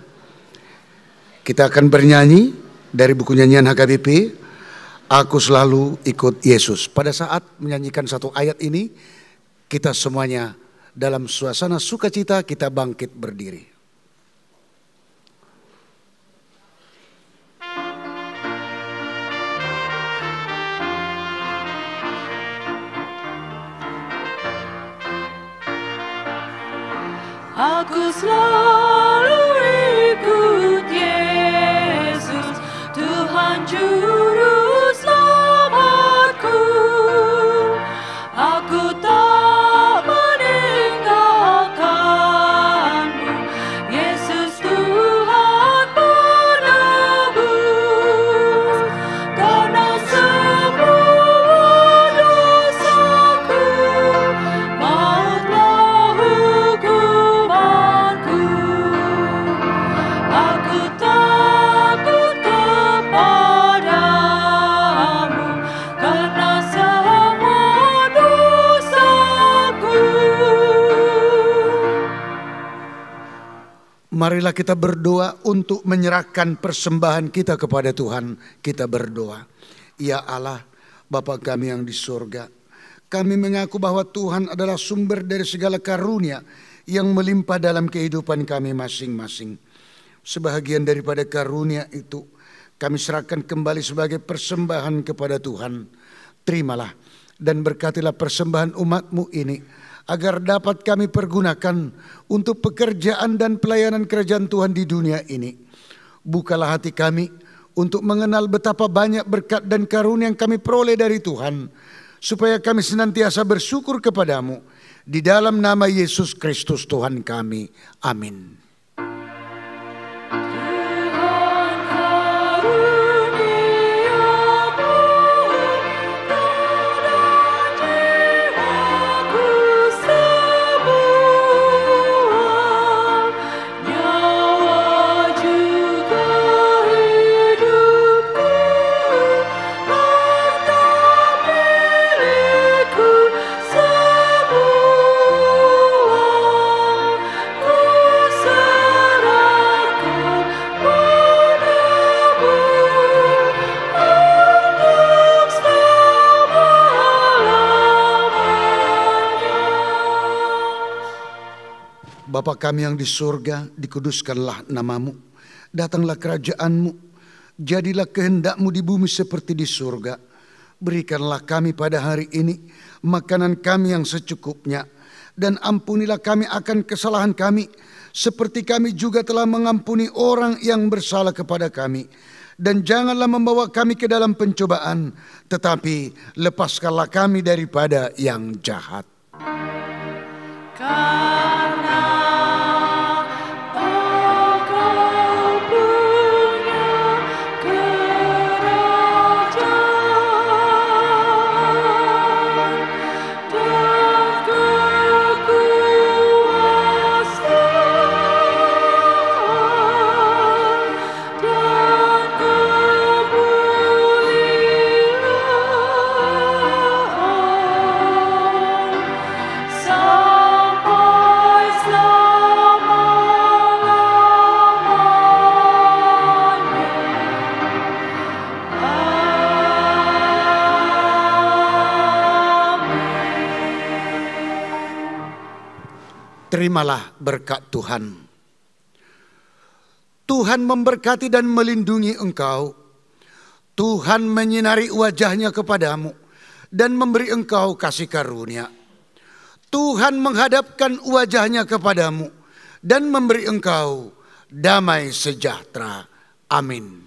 Kita akan bernyanyi dari buku nyanyian HKBP, Aku Selalu Ikut Yesus. Pada saat menyanyikan satu ayat ini, kita semuanya dalam suasana sukacita kita bangkit berdiri. Aku selalu ikut Yesus, Tuhan Juru Selamatku. Aku tak meninggalkanmu, Yesus Tuhan penebus. Karena semua dosaku, mautlah hukumanku. Aku takut kepadamu, karena semua dosaku. Marilah kita berdoa untuk menyerahkan persembahan kita kepada Tuhan. Kita berdoa. Ya Allah, Bapa kami yang di surga, kami mengaku bahwa Tuhan adalah sumber dari segala karunia yang melimpah dalam kehidupan kami masing-masing. Sebahagian daripada karunia itu kami serahkan kembali sebagai persembahan kepada Tuhan. Terimalah dan berkatilah persembahan umat-Mu ini, agar dapat kami pergunakan untuk pekerjaan dan pelayanan kerajaan Tuhan di dunia ini. Bukalah hati kami untuk mengenal betapa banyak berkat dan karunia yang kami peroleh dari Tuhan, supaya kami senantiasa bersyukur kepadamu. Di dalam nama Yesus Kristus Tuhan kami. Amin. Tuhan karuniamu, dan jiwaku semua, nyawa juga hidupku, harta milikku semua, ku serahkan padamu untuk selama-lamanya. Bapa kami yang di surga, dikuduskanlah namamu. Datanglah kerajaanmu. Jadilah kehendak-Mu di bumi seperti di surga. Berikanlah kami pada hari ini makanan kami yang secukupnya. Dan ampunilah kami akan kesalahan kami, seperti kami juga telah mengampuni orang yang bersalah kepada kami. Dan janganlah membawa kami ke dalam pencobaan, tetapi lepaskanlah kami daripada yang jahat. Karena Engkau punya kerajaan dan kekuasaan dan kemuliaan sampai selama-lamanya. Amin. Terimalah berkat Tuhan. Tuhan memberkati dan melindungi engkau. Tuhan menyinari wajahnya kepadamu dan memberi engkau kasih karunia. Tuhan menghadapkan wajahnya kepadamu dan memberi engkau damai sejahtera. Amin.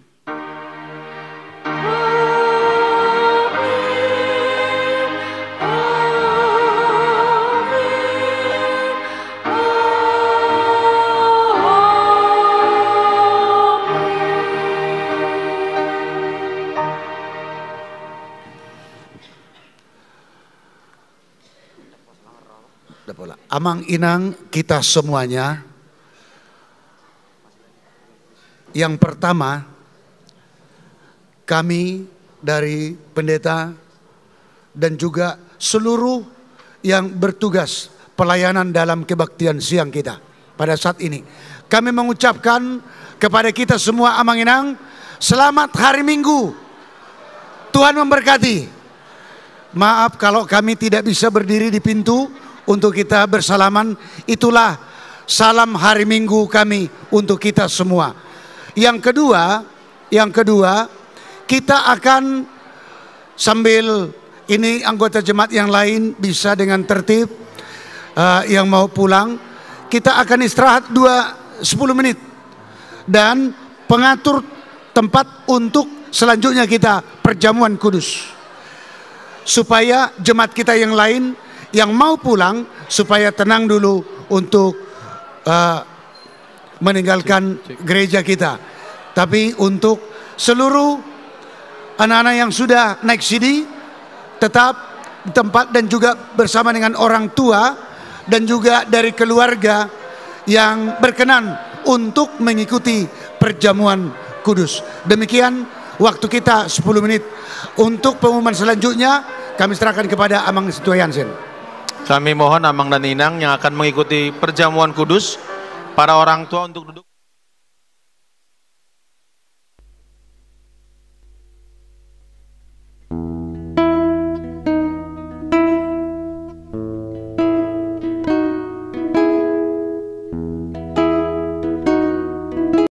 Amang inang kita semuanya, yang pertama kami dari pendeta dan juga seluruh yang bertugas pelayanan dalam kebaktian siang kita pada saat ini, kami mengucapkan kepada kita semua amang inang, selamat hari Minggu. Tuhan memberkati. Maaf kalau kami tidak bisa berdiri di pintu untuk kita bersalaman. Itulah salam hari Minggu kami untuk kita semua. Yang kedua, kita akan sambil ini anggota jemaat yang lain bisa dengan tertib, yang mau pulang, kita akan istirahat 10 menit dan pengatur tempat untuk selanjutnya kita perjamuan kudus, supaya jemaat kita yang lain yang mau pulang supaya tenang dulu untuk meninggalkan gereja kita. Tapi untuk seluruh anak-anak yang sudah naik CD, tetap di tempat dan juga bersama dengan orang tua dan juga dari keluarga yang berkenan untuk mengikuti perjamuan kudus. Demikian waktu kita 10 menit. Untuk pengumuman selanjutnya kami serahkan kepada Amang Situayansen. Kami mohon Amang dan Inang yang akan mengikuti perjamuan kudus, para orang tua untuk duduk.